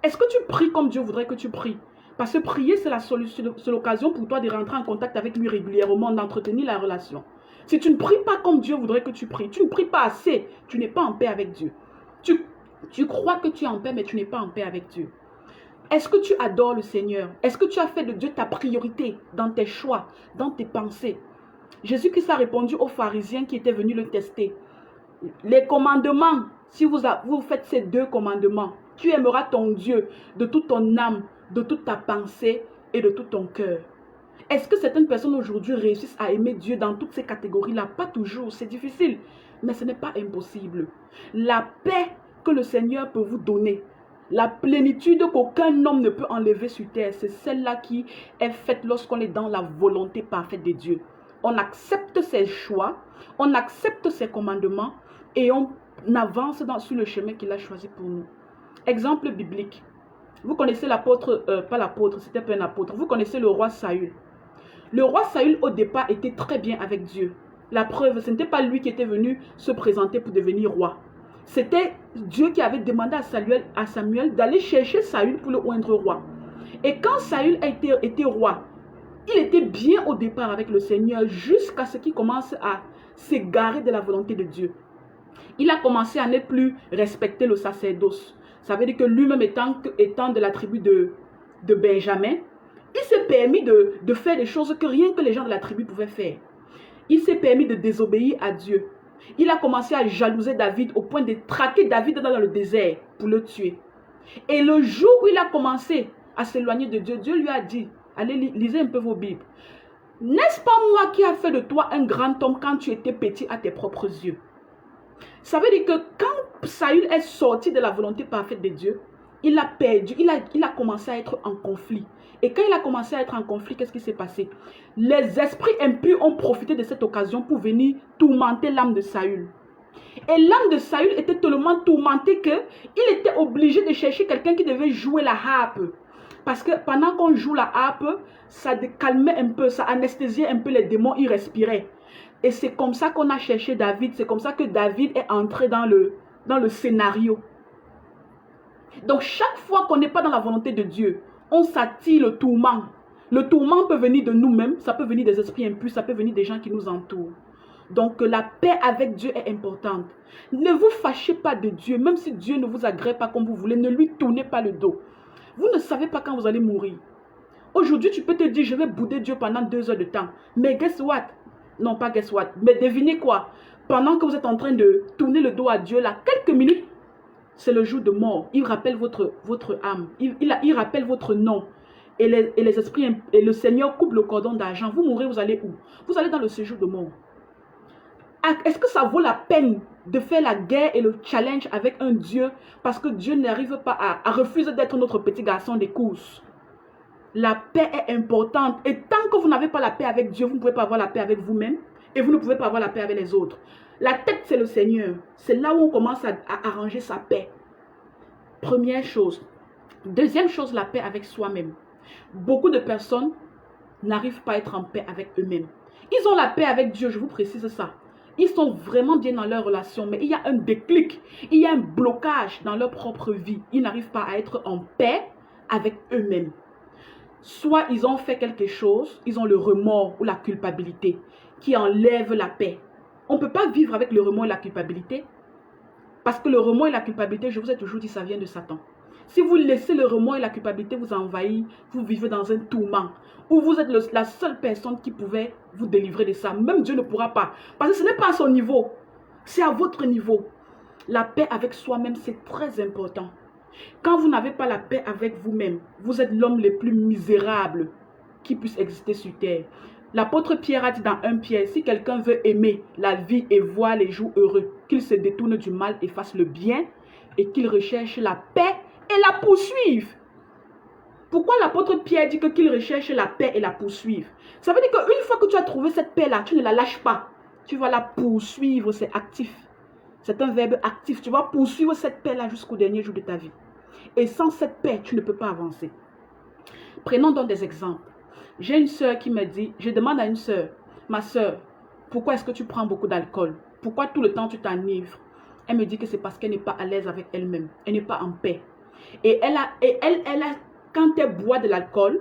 Est-ce que tu pries comme Dieu voudrait que tu pries? Parce que prier, c'est la solution, c'est l'occasion pour toi de rentrer en contact avec lui régulièrement, d'entretenir la relation. Si tu ne pries pas comme Dieu voudrait que tu pries, tu ne pries pas assez, tu n'es pas en paix avec Dieu. Tu crois que tu es en paix, mais tu n'es pas en paix avec Dieu. Est-ce que tu adores le Seigneur? Est-ce que tu as fait de Dieu ta priorité dans tes choix, dans tes pensées? Jésus-Christ a répondu aux pharisiens qui étaient venus le tester. Les commandements, si vous faites ces 2 commandements, tu aimeras ton Dieu de toute ton âme, de toute ta pensée et de tout ton cœur. Est-ce que certaines personnes aujourd'hui réussissent à aimer Dieu dans toutes ces catégories-là? Pas toujours, c'est difficile, mais ce n'est pas impossible. La paix que le Seigneur peut vous donner, la plénitude qu'aucun homme ne peut enlever sur terre, c'est celle-là qui est faite lorsqu'on est dans la volonté parfaite de Dieu. On accepte ses choix, on accepte ses commandements et on avance sur le chemin qu'il a choisi pour nous. Exemple biblique. Vous connaissez l'apôtre, pas l'apôtre, c'était pas un apôtre. Vous connaissez le roi Saül. Le roi Saül au départ était très bien avec Dieu. La preuve, ce n'était pas lui qui était venu se présenter pour devenir roi. C'était Dieu qui avait demandé à Samuel d'aller chercher Saül pour le oindre roi. Et quand Saül a été roi, il était bien au départ avec le Seigneur jusqu'à ce qu'il commence à s'égarer de la volonté de Dieu. Il a commencé à ne plus respecter le sacerdoce. Ça veut dire que lui-même étant de la tribu de Benjamin, il s'est permis de faire des choses que rien que les gens de la tribu pouvaient faire. Il s'est permis de désobéir à Dieu. Il a commencé à jalouser David au point de traquer David dans le désert pour le tuer. Et le jour où il a commencé à s'éloigner de Dieu, Dieu lui a dit, allez lisez un peu vos Bibles. N'est-ce pas moi qui a fait de toi un grand homme quand tu étais petit à tes propres yeux? Ça veut dire que quand Saül est sorti de la volonté parfaite de Dieu, il a perdu, il a commencé à être en conflit. Et quand il a commencé à être en conflit, qu'est-ce qui s'est passé? Les esprits impurs ont profité de cette occasion pour venir tourmenter l'âme de Saül. Et l'âme de Saül était tellement tourmentée qu'il était obligé de chercher quelqu'un qui devait jouer la harpe. Parce que pendant qu'on joue la harpe, ça calmait un peu, ça anesthésiait un peu les démons, ils respiraient. Et c'est comme ça qu'on a cherché David, c'est comme ça que David est entré dans le scénario. Donc chaque fois qu'on n'est pas dans la volonté de Dieu, on s'attire le tourment. Le tourment peut venir de nous-mêmes, ça peut venir des esprits impurs, ça peut venir des gens qui nous entourent. Donc la paix avec Dieu est importante. Ne vous fâchez pas de Dieu, même si Dieu ne vous agrée pas comme vous voulez, ne lui tournez pas le dos. Vous ne savez pas quand vous allez mourir. Aujourd'hui, tu peux te dire, je vais bouder Dieu pendant 2 heures de temps. Mais guess what? Non, pas guess what. Mais devinez quoi? Pendant que vous êtes en train de tourner le dos à Dieu, là, quelques minutes, c'est le jour de mort. Il rappelle votre âme. Il rappelle votre nom. Et les esprits, et le Seigneur coupe le cordon d'argent. Vous mourrez, vous allez où? Vous allez dans le séjour de mort. Est-ce que ça vaut la peine de faire la guerre et le challenge avec un Dieu parce que Dieu n'arrive pas à refuser d'être notre petit garçon des courses? La paix est importante. Et tant que vous n'avez pas la paix avec Dieu, vous ne pouvez pas avoir la paix avec vous-même. Et vous ne pouvez pas avoir la paix avec les autres. La tête, c'est le Seigneur. C'est là où on commence à arranger sa paix. Première chose. Deuxième chose, la paix avec soi-même. Beaucoup de personnes n'arrivent pas à être en paix avec eux-mêmes. Ils ont la paix avec Dieu, je vous précise ça. Ils sont vraiment bien dans leur relation, mais il y a un déclic, il y a un blocage dans leur propre vie. Ils n'arrivent pas à être en paix avec eux-mêmes. Soit ils ont fait quelque chose, ils ont le remords ou la culpabilité qui enlève la paix. On ne peut pas vivre avec le remords et la culpabilité. Parce que le remords et la culpabilité, je vous ai toujours dit, ça vient de Satan. Si vous laissez le remords et la culpabilité vous envahir, vous vivez dans un tourment où vous êtes la seule personne qui pouvait vous délivrer de ça. Même Dieu ne pourra pas. Parce que ce n'est pas à son niveau. C'est à votre niveau. La paix avec soi-même, c'est très important. Quand vous n'avez pas la paix avec vous-même, vous êtes l'homme le plus misérable qui puisse exister sur terre. L'apôtre Pierre a dit dans 1 Pierre, si quelqu'un veut aimer la vie et voir les jours heureux, qu'il se détourne du mal et fasse le bien, et qu'il recherche la paix et la poursuive. Pourquoi l'apôtre Pierre dit qu'il recherche la paix et la poursuive? Ça veut dire qu'une fois que tu as trouvé cette paix-là, tu ne la lâches pas. Tu vas la poursuivre, c'est actif. C'est un verbe actif. Tu vas poursuivre cette paix-là jusqu'au dernier jour de ta vie. Et sans cette paix, tu ne peux pas avancer. Prenons donc des exemples. J'ai une soeur qui me dit, je demande à une soeur, ma soeur, pourquoi est-ce que tu prends beaucoup d'alcool? Pourquoi tout le temps tu t'enivres? Elle me dit que c'est parce qu'elle n'est pas à l'aise avec elle-même. Elle n'est pas en paix. Et quand elle boit de l'alcool,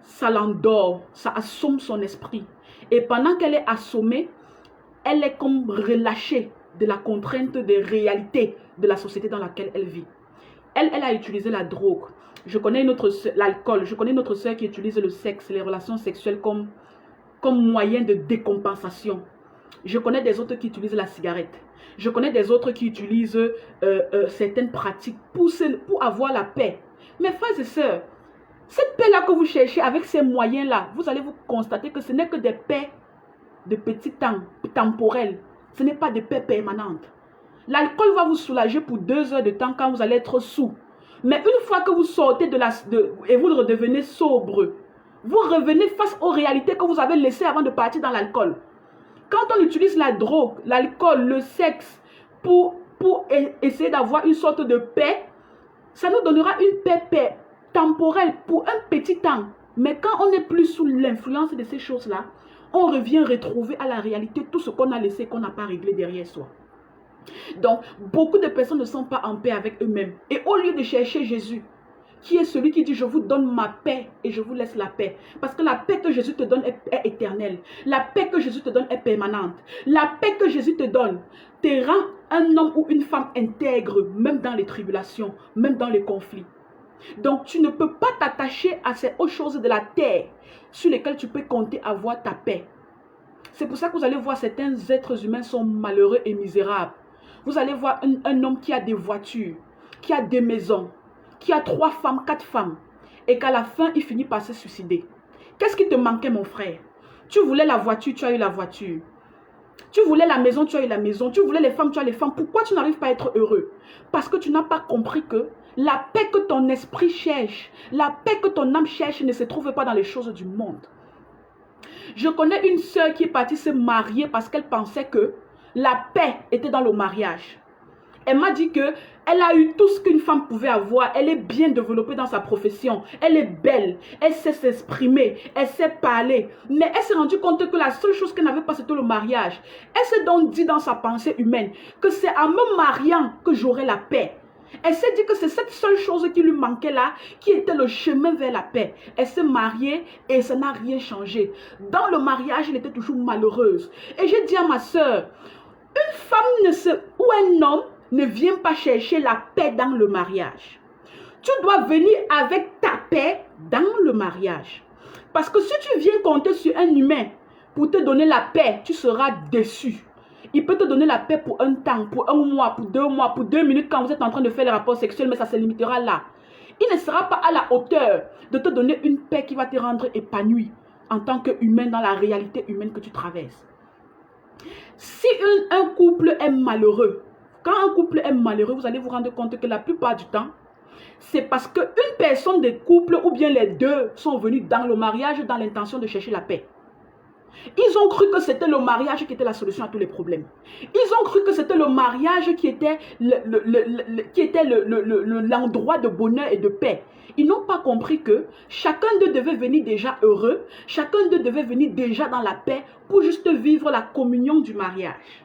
ça l'endort, ça assomme son esprit. Et pendant qu'elle est assommée, elle est comme relâchée de la contrainte des réalités de la société dans laquelle elle vit. Elle a utilisé la drogue. Je connais l'alcool. Je connais notre soeur qui utilise le sexe, les relations sexuelles comme moyen de décompensation. Je connais des autres qui utilisent la cigarette. Je connais des autres qui utilisent certaines pratiques pour avoir la paix. Mes frères et sœurs, cette paix-là que vous cherchez avec ces moyens-là, vous allez vous constater que ce n'est que des paix de petit temps, temporelles. Ce n'est pas des paix permanentes. L'alcool va vous soulager pour 2 heures de temps quand vous allez être sous. Mais une fois que vous sortez et vous redevenez sobre, vous revenez face aux réalités que vous avez laissées avant de partir dans l'alcool. Quand on utilise la drogue, l'alcool, le sexe pour essayer d'avoir une sorte de paix, ça nous donnera une paix temporelle pour un petit temps. Mais quand on n'est plus sous l'influence de ces choses-là, on revient retrouver à la réalité tout ce qu'on a laissé, qu'on n'a pas réglé derrière soi. Donc, beaucoup de personnes ne sont pas en paix avec eux-mêmes. Et au lieu de chercher Jésus, qui est celui qui dit, je vous donne ma paix et je vous laisse la paix. Parce que la paix que Jésus te donne est éternelle. La paix que Jésus te donne est permanente. La paix que Jésus te donne te rend un homme ou une femme intègre, même dans les tribulations, même dans les conflits. Donc, tu ne peux pas t'attacher à ces autres choses de la terre sur lesquelles tu peux compter avoir ta paix. C'est pour ça que vous allez voir certains êtres humains sont malheureux et misérables. Vous allez voir un homme qui a des voitures, qui a des maisons, qui a 3 femmes, 4 femmes, et qu'à la fin, il finit par se suicider. Qu'est-ce qui te manquait, mon frère? Tu voulais la voiture, tu as eu la voiture. Tu voulais la maison, tu as eu la maison. Tu voulais les femmes, tu as les femmes. Pourquoi tu n'arrives pas à être heureux? Parce que tu n'as pas compris que la paix que ton esprit cherche, la paix que ton âme cherche ne se trouve pas dans les choses du monde. Je connais une sœur qui est partie se marier parce qu'elle pensait que la paix était dans le mariage. Elle m'a dit que elle a eu tout ce qu'une femme pouvait avoir. Elle est bien développée dans sa profession. Elle est belle. Elle sait s'exprimer. Elle sait parler. Mais elle s'est rendue compte que la seule chose qu'elle n'avait pas, c'était le mariage. Elle s'est donc dit dans sa pensée humaine que c'est en me mariant que j'aurai la paix. Elle s'est dit que c'est cette seule chose qui lui manquait là, qui était le chemin vers la paix. Elle s'est mariée et ça n'a rien changé. Dans le mariage, elle était toujours malheureuse. Et j'ai dit à ma soeur, une femme ou un homme ne vient pas chercher la paix dans le mariage. Tu dois venir avec ta paix dans le mariage. Parce que si tu viens compter sur un humain pour te donner la paix, tu seras déçu. Il peut te donner la paix pour un temps, pour 1 mois, pour 2 minutes quand vous êtes en train de faire les rapports sexuels, mais ça se limitera là. Il ne sera pas à la hauteur de te donner une paix qui va te rendre épanoui en tant qu'humain dans la réalité humaine que tu traverses. Si un couple est malheureux, quand un couple est malheureux, vous allez vous rendre compte que la plupart du temps, c'est parce qu'une personne des couples ou bien les deux sont venus dans le mariage dans l'intention de chercher la paix. Ils ont cru que c'était le mariage qui était la solution à tous les problèmes. Ils ont cru que c'était le mariage qui était l'endroit de bonheur et de paix. Ils n'ont pas compris que chacun d'eux devait venir déjà heureux, chacun d'eux devait venir déjà dans la paix pour juste vivre la communion du mariage.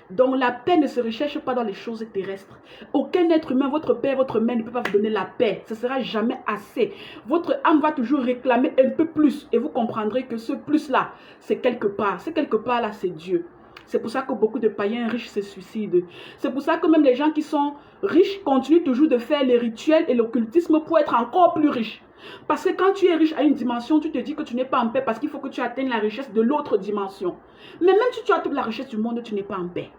Donc la paix ne se recherche pas dans les choses terrestres. Aucun être humain, votre père, votre mère ne peut pas vous donner la paix. Ce ne sera jamais assez. Votre âme va toujours réclamer un peu plus. Et vous comprendrez que ce plus-là, c'est quelque part. C'est quelque part là, c'est Dieu. C'est pour ça que beaucoup de païens riches se suicident. C'est pour ça que même les gens qui sont riches continuent toujours de faire les rituels et l'occultisme pour être encore plus riches. Parce que quand tu es riche à une dimension, tu te dis que tu n'es pas en paix parce qu'il faut que tu atteignes la richesse de l'autre dimension. Mais même si tu as toute la richesse du monde, tu n'es pas en paix.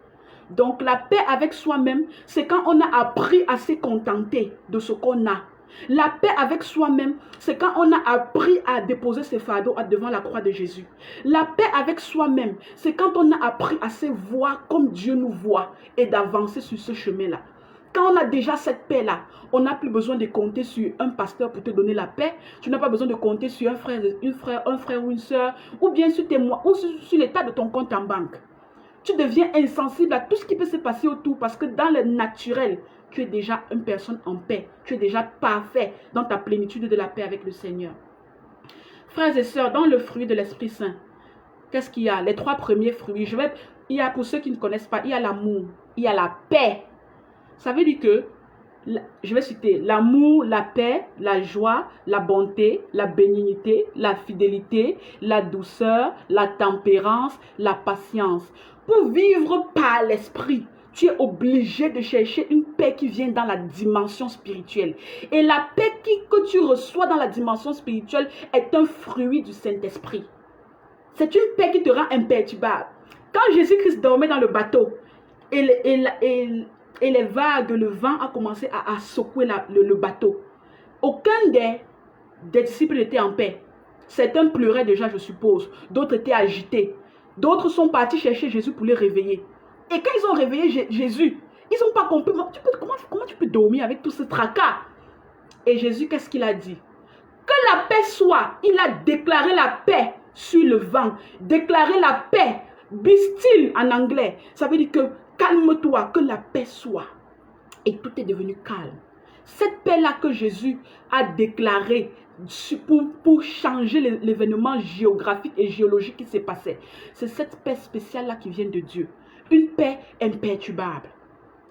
Donc la paix avec soi-même, c'est quand on a appris à se contenter de ce qu'on a. La paix avec soi-même, c'est quand on a appris à déposer ses fardeaux devant la croix de Jésus. La paix avec soi-même, c'est quand on a appris à se voir comme Dieu nous voit et d'avancer sur ce chemin-là. Quand on a déjà cette paix-là, on n'a plus besoin de compter sur un pasteur pour te donner la paix. Tu n'as pas besoin de compter sur un frère ou une soeur, ou bien sur tes mois, ou sur l'état de ton compte en banque. Tu deviens insensible à tout ce qui peut se passer autour parce que dans le naturel, tu es déjà une personne en paix. Tu es déjà parfait dans ta plénitude de la paix avec le Seigneur. Frères et sœurs, dans le fruit de l'Esprit Saint, qu'est-ce qu'il y a? Les 3 premiers fruits. Il y a, pour ceux qui ne connaissent pas, il y a l'amour, il y a la paix. Ça veut dire que, je vais citer, l'amour, la paix, la joie, la bonté, la bénignité, la fidélité, la douceur, la tempérance, la patience. Pour vivre par l'esprit, tu es obligé de chercher une paix qui vient dans la dimension spirituelle. Et la paix que tu reçois dans la dimension spirituelle est un fruit du Saint-Esprit. C'est une paix qui te rend imperturbable. Quand Jésus-Christ dormait dans le bateau et les vagues, le vent a commencé à secouer le bateau, aucun des disciples n'était en paix. Certains pleuraient déjà, je suppose. D'autres étaient agités. D'autres sont partis chercher Jésus pour les réveiller. Et quand ils ont réveillé Jésus, ils n'ont pas compris. Comment tu peux dormir avec tout ce tracas? Et Jésus, qu'est-ce qu'il a dit? Que la paix soit. Il a déclaré la paix sur le vent. Déclaré la paix. Be still en anglais. Ça veut dire que calme-toi, que la paix soit. Et tout est devenu calme. Cette paix-là que Jésus a déclarée pour changer l'événement géographique et géologique qui s'est passé. C'est cette paix spéciale-là qui vient de Dieu. Une paix imperturbable.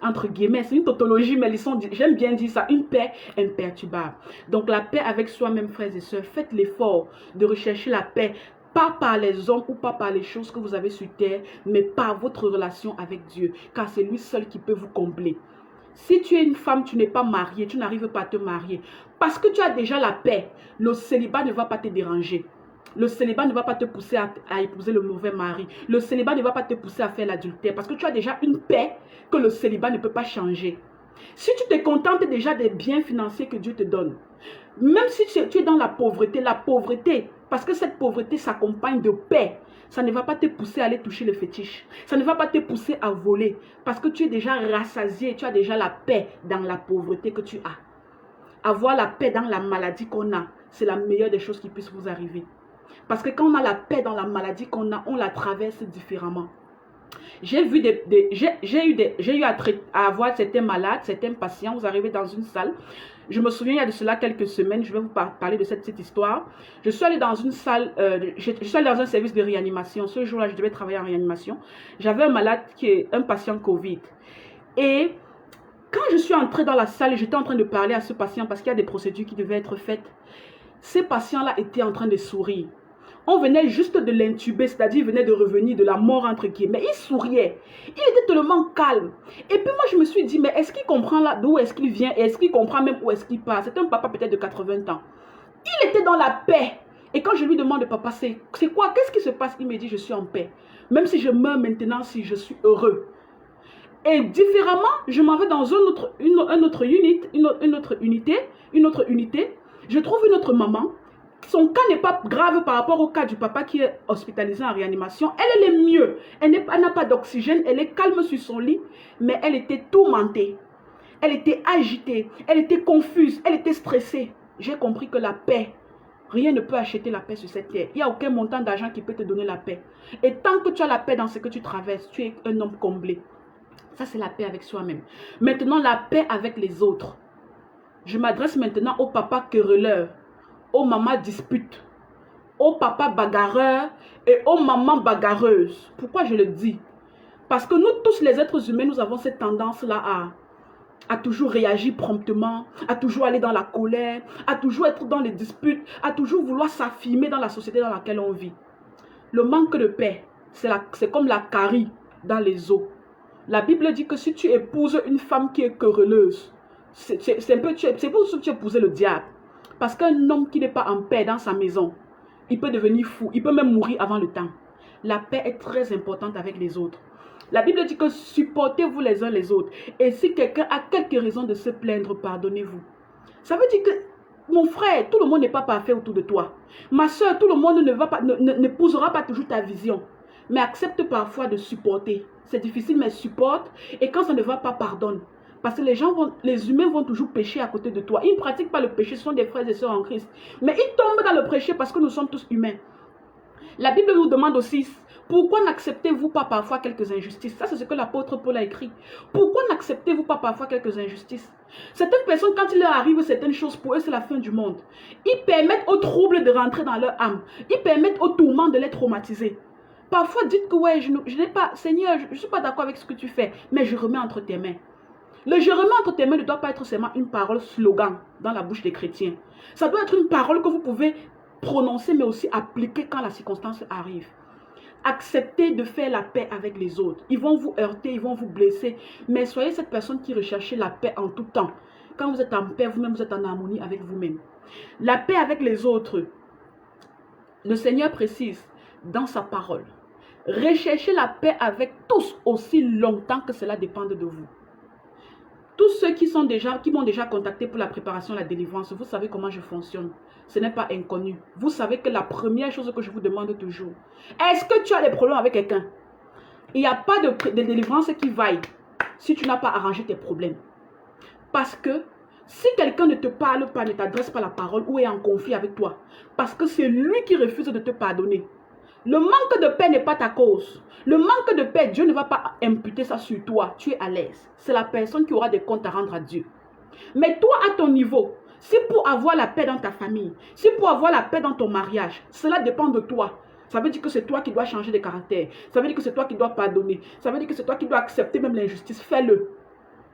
Entre guillemets, c'est une tautologie, mais j'aime bien dire ça, une paix imperturbable. Donc la paix avec soi-même, frères et sœurs, faites l'effort de rechercher la paix, pas par les hommes ou pas par les choses que vous avez sur terre, mais par votre relation avec Dieu, car c'est lui seul qui peut vous combler. Si tu es une femme, tu n'es pas mariée, tu n'arrives pas à te marier, parce que tu as déjà la paix, le célibat ne va pas te déranger. Le célibat ne va pas te pousser à épouser le mauvais mari. Le célibat ne va pas te pousser à faire l'adultère, parce que tu as déjà une paix que le célibat ne peut pas changer. Si tu te contentes déjà des biens financiers que Dieu te donne, même si tu es dans la pauvreté, parce que cette pauvreté s'accompagne de paix, ça ne va pas te pousser à aller toucher le fétiche. Ça ne va pas te pousser à voler, parce que tu es déjà rassasié, tu as déjà la paix dans la pauvreté que tu as. Avoir la paix dans la maladie qu'on a, c'est la meilleure des choses qui puissent vous arriver. Parce que quand on a la paix dans la maladie qu'on a, on la traverse différemment. J'ai eu à avoir certains malades, certains patients. Vous arrivez dans une salle. Je me souviens, il y a de cela quelques semaines, je vais vous parler de cette histoire. Je suis allée dans une salle, je suis allée dans un service de réanimation. Ce jour-là, je devais travailler en réanimation. J'avais un malade qui est un patient Covid. Et quand je suis entrée dans la salle, j'étais en train de parler à ce patient parce qu'il y a des procédures qui devaient être faites. Ces patients-là étaient en train de sourire. On venait juste de l'intuber, c'est-à-dire il venait de revenir de la mort entre guillemets. Il souriait. Il était tellement calme. Et puis moi, je me suis dit, mais est-ce qu'il comprend là d'où est-ce qu'il vient? Et est-ce qu'il comprend même où est-ce qu'il part? C'est un papa peut-être de 80 ans. Il était dans la paix. Et quand je lui demande, papa, c'est quoi? Qu'est-ce qui se passe? Il me dit, je suis en paix. Même si je meurs maintenant, si je suis heureux. Et différemment, je m'en vais dans une autre unité. Je trouve une autre maman. Son cas n'est pas grave par rapport au cas du papa qui est hospitalisé en réanimation. Elle est mieux. Elle n'a pas d'oxygène. Elle est calme sur son lit. Mais elle était tourmentée. Elle était agitée. Elle était confuse. Elle était stressée. J'ai compris que la paix, rien ne peut acheter la paix sur cette terre. Il n'y a aucun montant d'argent qui peut te donner la paix. Et tant que tu as la paix dans ce que tu traverses, tu es un homme comblé. Ça, c'est la paix avec soi-même. Maintenant, la paix avec les autres. Je m'adresse maintenant au papa querelleur, aux mamans disputes, aux papas bagarreurs et aux mamans bagarreuses. Pourquoi je le dis? Parce que nous tous les êtres humains, nous avons cette tendance-là à toujours réagir promptement, à toujours aller dans la colère, à toujours être dans les disputes, à toujours vouloir s'affirmer dans la société dans laquelle on vit. Le manque de paix, c'est comme la carie dans les os. La Bible dit que si tu épouses une femme qui est querelleuse, c'est pour ça que tu épousais le diable. Parce qu'un homme qui n'est pas en paix dans sa maison, il peut devenir fou, il peut même mourir avant le temps. La paix est très importante avec les autres. La Bible dit que supportez-vous les uns les autres. Et si quelqu'un a quelque raison de se plaindre, pardonnez-vous. Ça veut dire que, mon frère, tout le monde n'est pas parfait autour de toi. Ma soeur, tout le monde n'épousera pas toujours ta vision. Mais accepte parfois de supporter. C'est difficile, mais supporte. Et quand ça ne va pas, pardonne. Parce que les humains vont toujours pécher à côté de toi. Ils ne pratiquent pas le péché, ce sont des frères et sœurs en Christ. Mais ils tombent dans le péché parce que nous sommes tous humains. La Bible nous demande aussi, pourquoi n'acceptez-vous pas parfois quelques injustices? Ça, c'est ce que l'apôtre Paul a écrit. Pourquoi n'acceptez-vous pas parfois quelques injustices? Certaines personnes, quand il leur arrive certaines choses, pour eux, c'est la fin du monde. Ils permettent aux troubles de rentrer dans leur âme. Ils permettent aux tourments de les traumatiser. Parfois, dites que ouais, je n'ai pas, Seigneur, je ne suis pas d'accord avec ce que tu fais, mais je remets entre tes mains. Le je remets entre tes mains ne doit pas être seulement une parole slogan dans la bouche des chrétiens. Ça doit être une parole que vous pouvez prononcer, mais aussi appliquer quand la circonstance arrive. Acceptez de faire la paix avec les autres. Ils vont vous heurter, ils vont vous blesser, mais soyez cette personne qui recherche la paix en tout temps. Quand vous êtes en paix, vous-même, vous êtes en harmonie avec vous-même. La paix avec les autres, le Seigneur précise dans sa parole. Recherchez la paix avec tous aussi longtemps que cela dépend de vous. Tous ceux qui m'ont déjà contacté pour la préparation de la délivrance, vous savez comment je fonctionne. Ce n'est pas inconnu. Vous savez que la première chose que je vous demande toujours, est-ce que tu as des problèmes avec quelqu'un? Il n'y a pas de délivrance qui vaille si tu n'as pas arrangé tes problèmes. Parce que si quelqu'un ne te parle pas, ne t'adresse pas la parole ou est en conflit avec toi, parce que c'est lui qui refuse de te pardonner, le manque de paix n'est pas ta cause. Le manque de paix, Dieu ne va pas imputer ça sur toi. Tu es à l'aise. C'est la personne qui aura des comptes à rendre à Dieu. Mais toi, à ton niveau, si pour avoir la paix dans ta famille, si pour avoir la paix dans ton mariage, cela dépend de toi. Ça veut dire que c'est toi qui dois changer de caractère. Ça veut dire que c'est toi qui dois pardonner. Ça veut dire que c'est toi qui dois accepter même l'injustice. Fais-le.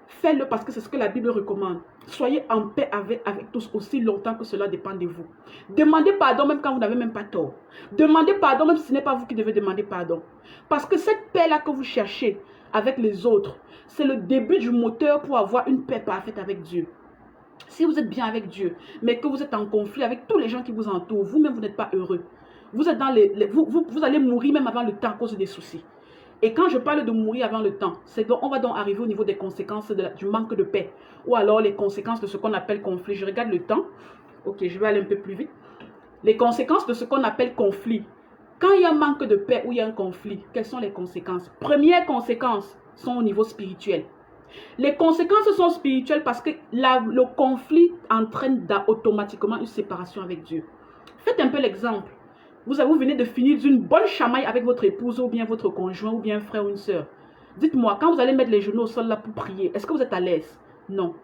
Faites-le parce que c'est ce que la Bible recommande. Soyez en paix avec tous aussi longtemps que cela dépend de vous. Demandez pardon même quand vous n'avez même pas tort. Demandez pardon même si ce n'est pas vous qui devez demander pardon. Parce que cette paix-là que vous cherchez avec les autres, c'est le début du moteur pour avoir une paix parfaite avec Dieu. Si vous êtes bien avec Dieu, mais que vous êtes en conflit avec tous les gens qui vous entourent, vous-même vous n'êtes pas heureux. Vous êtes dans vous allez mourir même avant le temps à cause des soucis. Et quand je parle de mourir avant le temps, c'est qu'on va donc arriver au niveau des conséquences du manque de paix. Ou alors les conséquences de ce qu'on appelle conflit. Je regarde le temps. Ok, je vais aller un peu plus vite. Les conséquences de ce qu'on appelle conflit. Quand il y a un manque de paix ou il y a un conflit, quelles sont les conséquences? Premières conséquences sont au niveau spirituel. Les conséquences sont spirituelles parce que le conflit entraîne automatiquement une séparation avec Dieu. Faites un peu l'exemple. Vous venez de finir d'une bonne chamaille avec votre épouse ou bien votre conjoint ou bien un frère ou une soeur. Dites-moi, quand vous allez mettre les genoux au sol là pour prier, est-ce que vous êtes à l'aise? Non.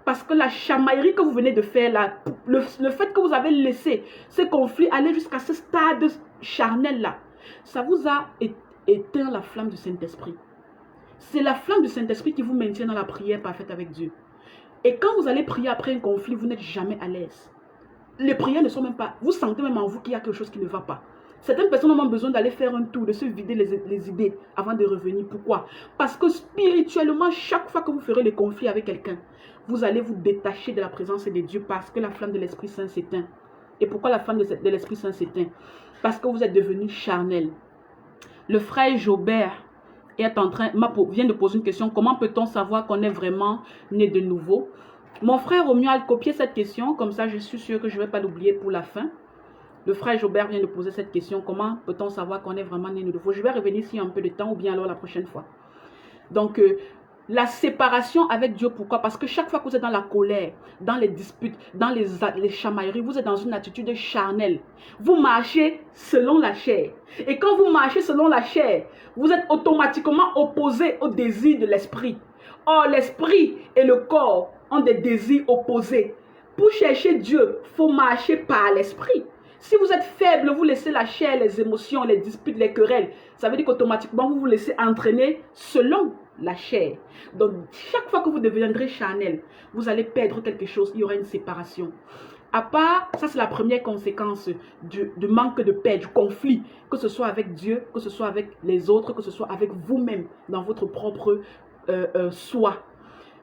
Parce que la chamaillerie que vous venez de faire là, le fait que vous avez laissé ce conflit aller jusqu'à ce stade charnel là, ça vous a éteint la flamme du Saint-Esprit. C'est la flamme du Saint-Esprit qui vous maintient dans la prière parfaite avec Dieu. Et quand vous allez prier après un conflit, vous n'êtes jamais à l'aise. les prières ne sont même pas... Vous sentez même en vous qu'il y a quelque chose qui ne va pas. Certaines personnes ont besoin d'aller faire un tour, de se vider les idées avant de revenir. Pourquoi? Parce que spirituellement, chaque fois que vous ferez les conflits avec quelqu'un, vous allez vous détacher de la présence de Dieu parce que la flamme de l'Esprit Saint s'éteint. Et pourquoi la flamme de l'Esprit Saint s'éteint? Parce que vous êtes devenu charnel. Le frère Jobert vient de poser une question. Comment peut-on savoir qu'on est vraiment né de nouveau? Mon frère Romuald a copié cette question. Comme ça, je suis sûr que je ne vais pas l'oublier pour la fin. Le frère Jobert vient de poser cette question. Comment peut-on savoir qu'on est vraiment né de nouveau? Je vais revenir ici un peu de temps ou bien alors la prochaine fois. Donc, la séparation avec Dieu, pourquoi? Parce que chaque fois que vous êtes dans la colère, dans les disputes, dans les chamailleries, vous êtes dans une attitude charnelle. Vous marchez selon la chair. Et quand vous marchez selon la chair, vous êtes automatiquement opposé au désir de l'esprit. Or, l'esprit et le corps ont des désirs opposés. Pour chercher Dieu, il faut marcher par l'esprit. Si vous êtes faible, vous laissez la chair, les émotions, les disputes, les querelles. Ça veut dire qu'automatiquement, vous vous laissez entraîner selon la chair. Donc, chaque fois que vous deviendrez charnel, vous allez perdre quelque chose. Il y aura une séparation. À part, ça c'est la première conséquence du manque de paix, du conflit. Que ce soit avec Dieu, que ce soit avec les autres, que ce soit avec vous-même, dans votre propre soi.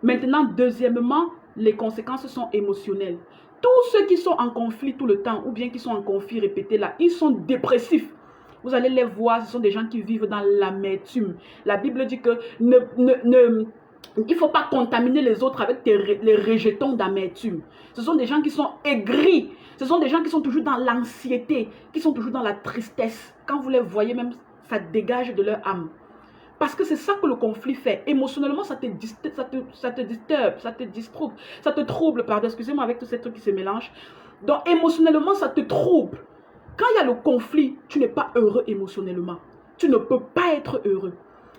Maintenant, deuxièmement, les conséquences sont émotionnelles. Tous ceux qui sont en conflit tout le temps, ou bien qui sont en conflit répété là, ils sont dépressifs. Vous allez les voir, ce sont des gens qui vivent dans l'amertume. La Bible dit que il ne faut pas contaminer les autres avec les rejetons d'amertume. Ce sont des gens qui sont aigris. Ce sont des gens qui sont toujours dans l'anxiété, qui sont toujours dans la tristesse. Quand vous les voyez même, ça dégage de leur âme. Parce que c'est ça que le conflit fait. Émotionnellement, ça te disturbe, ça te trouble, pardon, excusez-moi avec tous ces trucs qui se mélangent. Donc, émotionnellement, ça te trouble. Quand il y a le conflit, tu n'es pas heureux émotionnellement. Tu ne peux pas être heureux.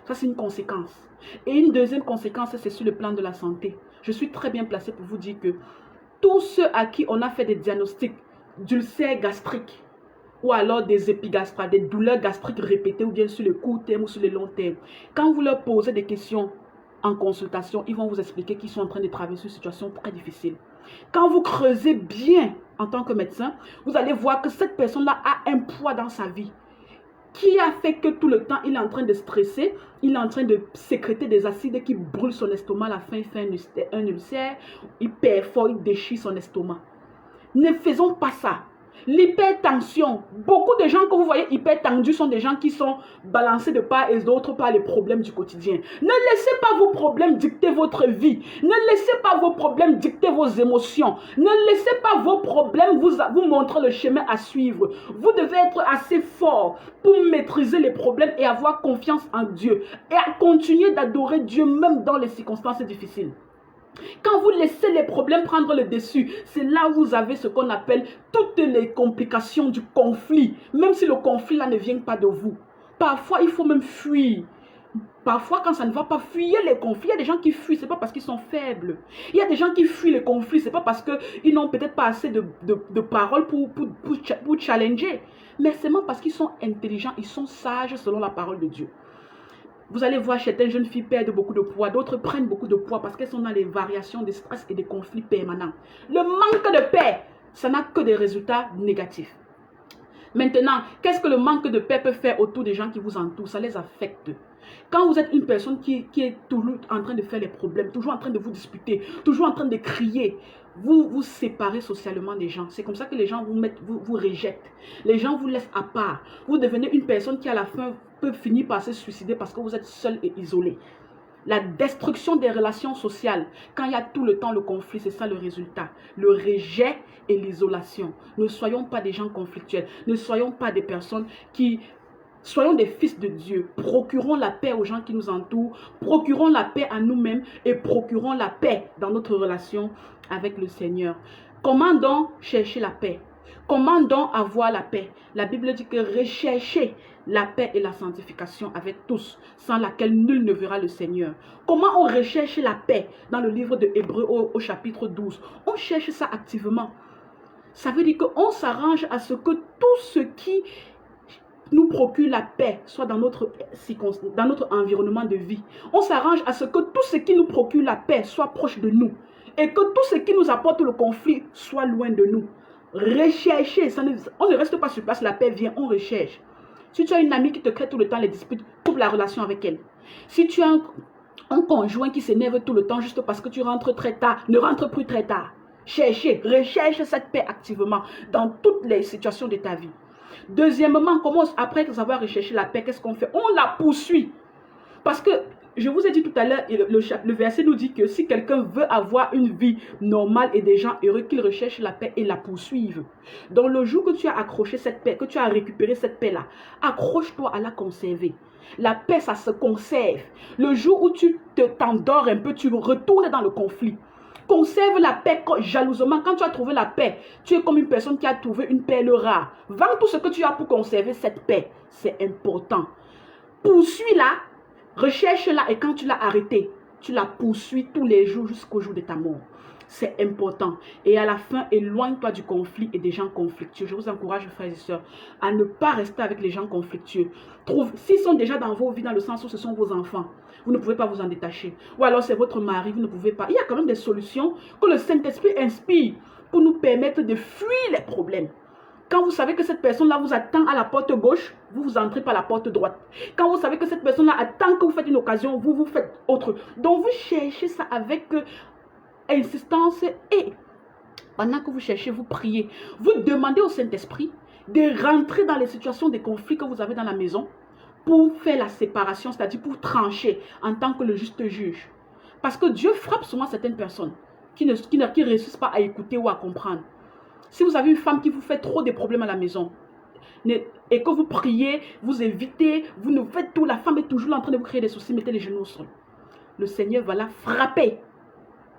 Ça, c'est une conséquence. Et une deuxième conséquence, c'est sur le plan de la santé. Je suis très bien placée pour vous dire que tous ceux à qui on a fait des diagnostics d'ulcères gastriques, ou alors des épigastrales, des douleurs gastriques répétées, ou bien sur le court terme ou sur le long terme. Quand vous leur posez des questions en consultation, ils vont vous expliquer qu'ils sont en train de traverser une situation très difficile. Quand vous creusez bien en tant que médecin, vous allez voir que cette personne-là a un poids dans sa vie qui a fait que tout le temps, il est en train de stresser, il est en train de sécréter des acides qui brûlent son estomac, à la fin, il fait un ulcère, il perfore, il déchire son estomac. Ne faisons pas ça. L'hypertension, beaucoup de gens que vous voyez hypertendus sont des gens qui sont balancés de part et d'autre par les problèmes du quotidien. Ne laissez pas vos problèmes dicter votre vie. Ne laissez pas vos problèmes dicter vos émotions. Ne laissez pas vos problèmes vous montrer le chemin à suivre. Vous devez être assez fort pour maîtriser les problèmes et avoir confiance en Dieu. Et à continuer d'adorer Dieu même dans les circonstances difficiles. Quand vous laissez les problèmes prendre le dessus, c'est là où vous avez ce qu'on appelle toutes les complications du conflit. Même si le conflit là ne vient pas de vous. Parfois, il faut même fuir. Parfois, quand ça ne va pas, fuyez les conflits. Il y a des gens qui fuient, ce n'est pas parce qu'ils sont faibles. Il y a des gens qui fuient les conflits, ce n'est pas parce qu'ils n'ont peut-être pas assez de paroles pour challenger. Mais c'est seulement parce qu'ils sont intelligents, ils sont sages selon la parole de Dieu. Vous allez voir, certaines jeunes filles perdent beaucoup de poids, d'autres prennent beaucoup de poids parce qu'elles sont dans les variations de stress et des conflits permanents. Le manque de paix, ça n'a que des résultats négatifs. Maintenant, qu'est-ce que le manque de paix peut faire autour des gens qui vous entourent? Ça les affecte. Quand vous êtes une personne qui est toujours en train de faire les problèmes, toujours en train de vous disputer, toujours en train de crier, vous vous séparez socialement des gens. C'est comme ça que les gens vous rejettent. Les gens vous laissent à part. Vous devenez une personne qui à la fin peut finir par se suicider parce que vous êtes seul et isolé. La destruction des relations sociales, quand il y a tout le temps le conflit, c'est ça le résultat. Le rejet et l'isolation. Ne soyons pas des gens conflictuels. Ne soyons pas des personnes qui... Soyons des fils de Dieu. Procurons la paix aux gens qui nous entourent. Procurons la paix à nous-mêmes et procurons la paix dans notre relation avec le Seigneur. Comment donc chercher la paix? Comment donc avoir la paix? La Bible dit que recherchez la paix et la sanctification avec tous, sans laquelle nul ne verra le Seigneur. Comment on recherche la paix? Dans le livre de Hébreux au chapitre 12, on cherche ça activement. Ça veut dire qu'on s'arrange à ce que tout ce qui nous procure la paix soit dans notre environnement de vie. On s'arrange à ce que tout ce qui nous procure la paix soit proche de nous. Et que tout ce qui nous apporte le conflit soit loin de nous. Recherchez, on ne reste pas sur place, la paix vient, on recherche. Si tu as une amie qui te crée tout le temps les disputes, coupe la relation avec elle. Si tu as un conjoint qui s'énerve tout le temps juste parce que tu rentres très tard, ne rentre plus très tard. Cherchez, recherche cette paix activement dans toutes les situations de ta vie. Deuxièmement, après avoir recherché la paix, qu'est-ce qu'on fait? On la poursuit. Parce que, je vous ai dit tout à l'heure, le verset nous dit que si quelqu'un veut avoir une vie normale et des gens heureux, qu'il recherche la paix et la poursuive. Donc le jour que tu as accroché cette paix, que tu as récupéré cette paix-là, accroche-toi à la conserver. La paix, ça se conserve. Le jour où tu t'endors un peu, tu retournes dans le conflit. Conserve la paix jalousement. Quand tu as trouvé la paix, tu es comme une personne qui a trouvé une perle rare. Vends tout ce que tu as pour conserver cette paix. C'est important. Poursuis-la. Recherche-la et quand tu l'as arrêtée, tu la poursuis tous les jours jusqu'au jour de ta mort. C'est important. Et à la fin, éloigne-toi du conflit et des gens conflictueux. Je vous encourage, frères et sœurs, à ne pas rester avec les gens conflictueux. S'ils sont déjà dans vos vies, dans le sens où ce sont vos enfants, vous ne pouvez pas vous en détacher. Ou alors c'est votre mari, vous ne pouvez pas. Il y a quand même des solutions que le Saint-Esprit inspire pour nous permettre de fuir les problèmes. Quand vous savez que cette personne-là vous attend à la porte gauche, vous entrez par la porte droite. Quand vous savez que cette personne-là attend que vous faites une occasion, vous faites autre. Donc vous cherchez ça avec insistance et pendant que vous cherchez, vous priez. Vous demandez au Saint-Esprit de rentrer dans les situations de conflit que vous avez dans la maison pour faire la séparation, c'est-à-dire pour trancher en tant que le juste juge. Parce que Dieu frappe souvent certaines personnes qui ne réussissent pas à écouter ou à comprendre. Si vous avez une femme qui vous fait trop de problèmes à la maison et que vous priez, vous évitez, vous ne faites tout, la femme est toujours en train de vous créer des soucis, mettez les genoux au sol. Le Seigneur va la frapper.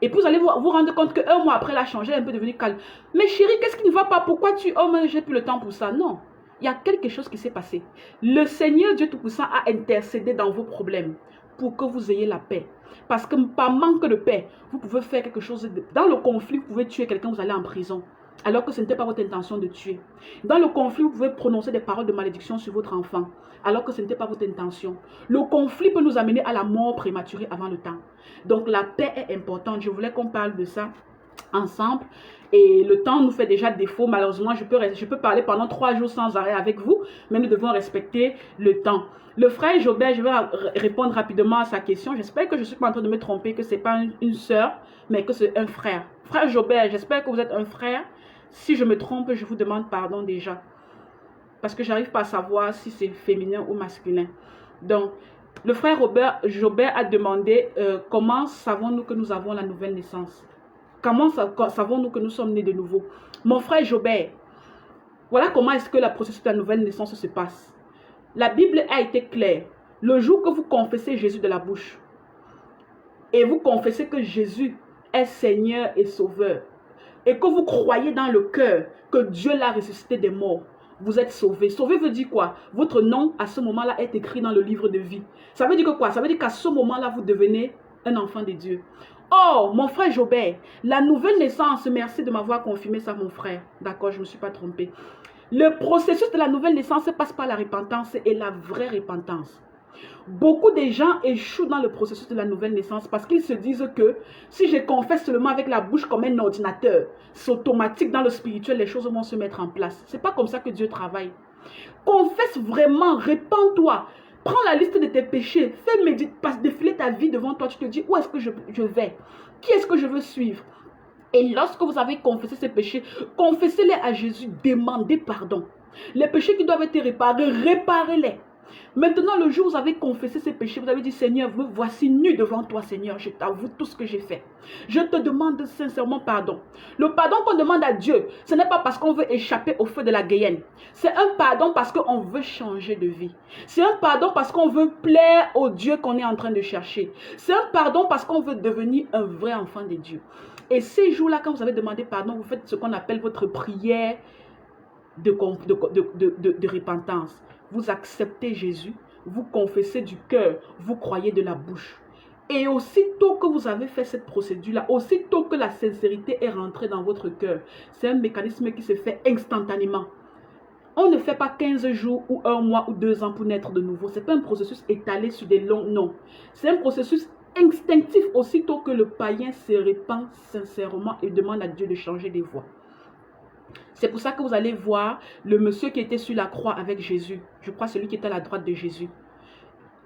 Et puis vous allez vous rendre compte qu'un mois après, elle a changé, elle est un peu devenue calme. Mais chérie, qu'est-ce qui ne va pas? Pourquoi oh, mais j'ai plus le temps pour ça? Non, il y a quelque chose qui s'est passé. Le Seigneur Dieu Tout-Puissant a intercédé dans vos problèmes pour que vous ayez la paix. Parce que par manque de paix, vous pouvez faire quelque chose. Dans le conflit, vous pouvez tuer quelqu'un, vous allez en prison. Alors que ce n'était pas votre intention de tuer. Dans le conflit, vous pouvez prononcer des paroles de malédiction sur votre enfant, alors que ce n'était pas votre intention. Le conflit peut nous amener à la mort prématurée avant le temps. Donc la paix est importante. Je voulais qu'on parle de ça ensemble. Et le temps nous fait déjà défaut. Malheureusement, je peux parler pendant 3 jours sans arrêt avec vous, mais nous devons respecter le temps. Le frère Jobert, je vais répondre rapidement à sa question. J'espère que je ne suis pas en train de me tromper, que ce n'est pas une sœur, mais que c'est un frère. Frère Jobert, j'espère que vous êtes un frère. Si je me trompe, je vous demande pardon déjà. Parce que je n'arrive pas à savoir si c'est féminin ou masculin. Donc, le frère Jobert a demandé comment savons-nous que nous avons la nouvelle naissance? Comment savons-nous que nous sommes nés de nouveau? Mon frère Jobert, voilà comment est-ce que la processus de la nouvelle naissance se passe. La Bible a été claire. Le jour que vous confessez Jésus de la bouche et vous confessez que Jésus est Seigneur et Sauveur, et que vous croyez dans le cœur que Dieu l'a ressuscité des morts, vous êtes sauvé. Sauvé veut dire quoi? Votre nom à ce moment-là est écrit dans le livre de vie. Ça veut dire que quoi? Ça veut dire qu'à ce moment-là, vous devenez un enfant de Dieu. Oh, mon frère Jobert, la nouvelle naissance, merci de m'avoir confirmé ça, mon frère. D'accord, je ne me suis pas trompée. Le processus de la nouvelle naissance passe par la repentance et la vraie repentance. Beaucoup de gens échouent dans le processus de la nouvelle naissance parce qu'ils se disent que si je confesse seulement avec la bouche comme un ordinateur, c'est automatique dans le spirituel, les choses vont se mettre en place. Ce n'est pas comme ça que Dieu travaille. Confesse vraiment, répands-toi. Prends la liste de tes péchés, passe défiler ta vie devant toi. Tu te dis où est-ce que je vais? Qui est-ce que je veux suivre? Et lorsque vous avez confessé ces péchés, confessez-les à Jésus, demandez pardon. Les péchés qui doivent être réparés, réparez-les. Maintenant, le jour où vous avez confessé ces péchés, vous avez dit, Seigneur, me voici nu devant toi, Seigneur. Je t'avoue tout ce que j'ai fait. Je te demande sincèrement pardon. Le pardon qu'on demande à Dieu, ce n'est pas parce qu'on veut échapper au feu de la guéhenne. C'est un pardon parce qu'on veut changer de vie. C'est un pardon parce qu'on veut plaire au Dieu qu'on est en train de chercher. C'est un pardon parce qu'on veut devenir un vrai enfant de Dieu. Et ces jours-là, quand vous avez demandé pardon, vous faites ce qu'on appelle votre prière de repentance. Vous acceptez Jésus, vous confessez du cœur, vous croyez de la bouche. Et aussitôt que vous avez fait cette procédure-là, aussitôt que la sincérité est rentrée dans votre cœur, c'est un mécanisme qui se fait instantanément. On ne fait pas 15 jours ou 1 mois ou 2 ans pour naître de nouveau. Ce n'est pas un processus étalé sur des longs, non. C'est un processus instinctif aussitôt que le païen se répand sincèrement et demande à Dieu de changer des voies. C'est pour ça que vous allez voir le monsieur qui était sur la croix avec Jésus. Je crois celui qui était à la droite de Jésus.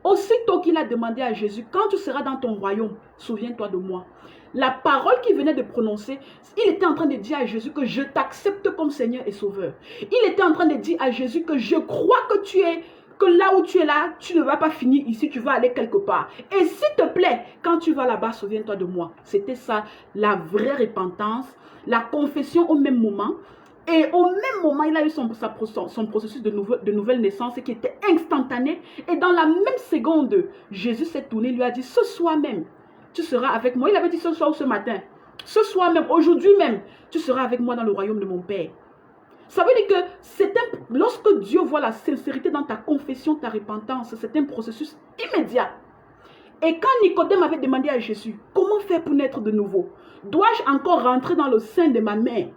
Aussitôt qu'il a demandé à Jésus, quand tu seras dans ton royaume, souviens-toi de moi. La parole qu'il venait de prononcer, il était en train de dire à Jésus que je t'accepte comme Seigneur et Sauveur. Il était en train de dire à Jésus que je crois que là où tu es là, tu ne vas pas finir ici, tu vas aller quelque part. Et s'il te plaît, quand tu vas là-bas, souviens-toi de moi. C'était ça, la vraie repentance, la confession au même moment. Et au même moment, il a eu son processus de nouvelle naissance qui était instantané. Et dans la même seconde, Jésus s'est tourné, lui a dit, ce soir même, tu seras avec moi. Il avait dit ce soir ou ce matin. Ce soir même, aujourd'hui même, tu seras avec moi dans le royaume de mon Père. Ça veut dire que lorsque Dieu voit la sincérité dans ta confession, ta repentance, c'est un processus immédiat. Et quand Nicodème avait demandé à Jésus, comment faire pour naître de nouveau? Dois-je encore rentrer dans le sein de ma mère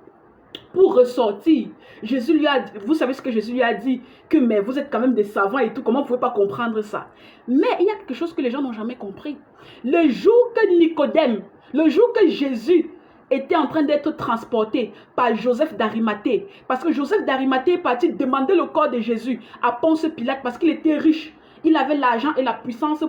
pour ressortir? Jésus lui a dit, vous savez ce que Jésus lui a dit, que mais vous êtes quand même des savants et tout, comment vous ne pouvez pas comprendre ça? Mais il y a quelque chose que les gens n'ont jamais compris. Le jour que Jésus était en train d'être transporté par Joseph d'Arimathée, parce que Joseph d'Arimathée est parti demander le corps de Jésus à Ponce Pilate parce qu'il était riche. Il avait l'argent et la puissance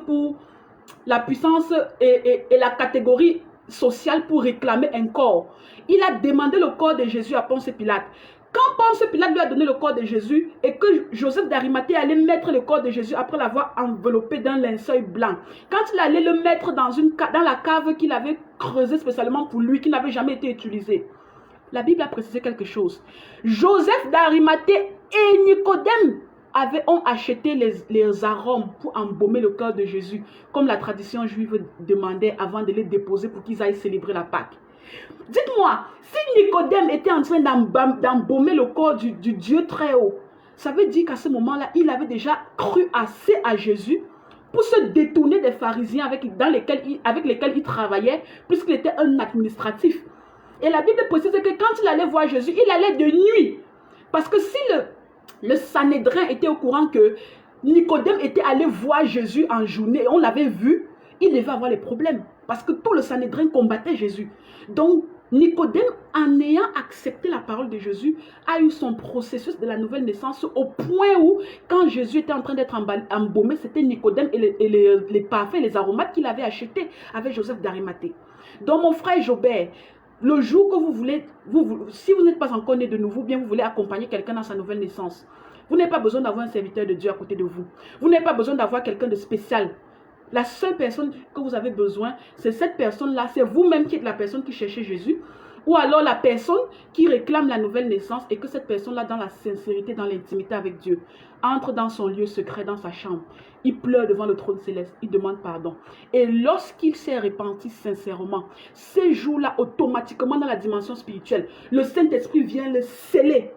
et la catégorie sociale pour réclamer un corps. Il a demandé le corps de Jésus à Ponce Pilate. Quand Ponce Pilate lui a donné le corps de Jésus et que Joseph d'Arimathée allait mettre le corps de Jésus après l'avoir enveloppé d'un linceul blanc, quand il allait le mettre dans la cave qu'il avait creusée spécialement pour lui, qui n'avait jamais été utilisée, la Bible a précisé quelque chose. Joseph d'Arimathée et Nicodème ont acheté les arômes pour embaumer le corps de Jésus, comme la tradition juive demandait avant de les déposer pour qu'ils aillent célébrer la Pâque. Dites-moi, si Nicodème était en train d'embaumer le corps du Dieu très haut, ça veut dire qu'à ce moment-là, il avait déjà cru assez à Jésus pour se détourner des pharisiens avec lesquels il travaillait, puisqu'il était un administratif. Et la Bible précise que quand il allait voir Jésus, il allait de nuit. Parce que si le Sanhédrin était au courant que Nicodème était allé voir Jésus en journée et on l'avait vu, il devait avoir les problèmes. Parce que tout le Sanhédrin combattait Jésus. Donc, Nicodème, en ayant accepté la parole de Jésus, a eu son processus de la nouvelle naissance au point où, quand Jésus était en train d'être embaumé, c'était Nicodème et les parfums, les aromates qu'il avait achetés avec Joseph d'Arimathée. Donc, mon frère Jobert, le jour que vous voulez, si vous n'êtes pas encore né de nouveau, bien vous voulez accompagner quelqu'un dans sa nouvelle naissance, vous n'avez pas besoin d'avoir un serviteur de Dieu à côté de vous. Vous n'avez pas besoin d'avoir quelqu'un de spécial. La seule personne que vous avez besoin, c'est cette personne-là. C'est vous-même qui êtes la personne qui cherchez Jésus. Ou alors la personne qui réclame la nouvelle naissance et que cette personne-là, dans la sincérité, dans l'intimité avec Dieu, entre dans son lieu secret, dans sa chambre. Il pleure devant le trône céleste. Il demande pardon. Et lorsqu'il s'est repenti sincèrement, ces jours-là, automatiquement dans la dimension spirituelle, le Saint-Esprit vient le sceller.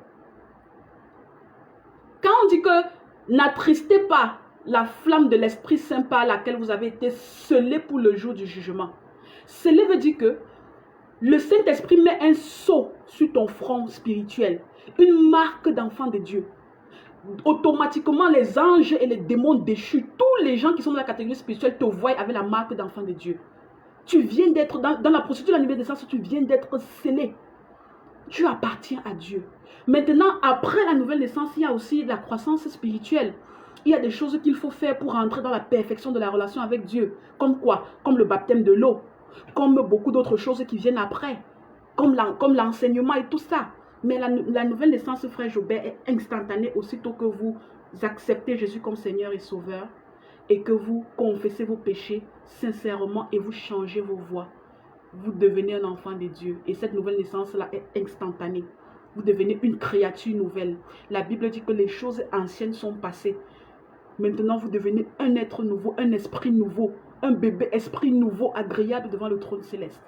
Quand on dit que n'attristez pas la flamme de l'Esprit Saint par laquelle vous avez été scellés pour le jour du jugement. Cela veut dire que le Saint-Esprit met un sceau sur ton front spirituel, une marque d'enfant de Dieu. Automatiquement, les anges et les démons déchus, tous les gens qui sont dans la catégorie spirituelle te voient avec la marque d'enfant de Dieu. Tu viens d'être, dans la procédure de la nouvelle naissance, tu viens d'être scellé. Tu appartiens à Dieu. Maintenant, après la nouvelle naissance, il y a aussi la croissance spirituelle. Il y a des choses qu'il faut faire pour entrer dans la perfection de la relation avec Dieu. Comme quoi? Comme le baptême de l'eau. Comme beaucoup d'autres choses qui viennent après. Comme l'enseignement et tout ça. Mais la nouvelle naissance, frère Jobert, est instantanée aussitôt que vous acceptez Jésus comme Seigneur et Sauveur. Et que vous confessez vos péchés sincèrement et vous changez vos voies. Vous devenez un enfant de Dieu. Et cette nouvelle naissance-là est instantanée. Vous devenez une créature nouvelle. La Bible dit que les choses anciennes sont passées. Maintenant, vous devenez un être nouveau, un esprit nouveau, un bébé esprit nouveau, agréable devant le trône céleste.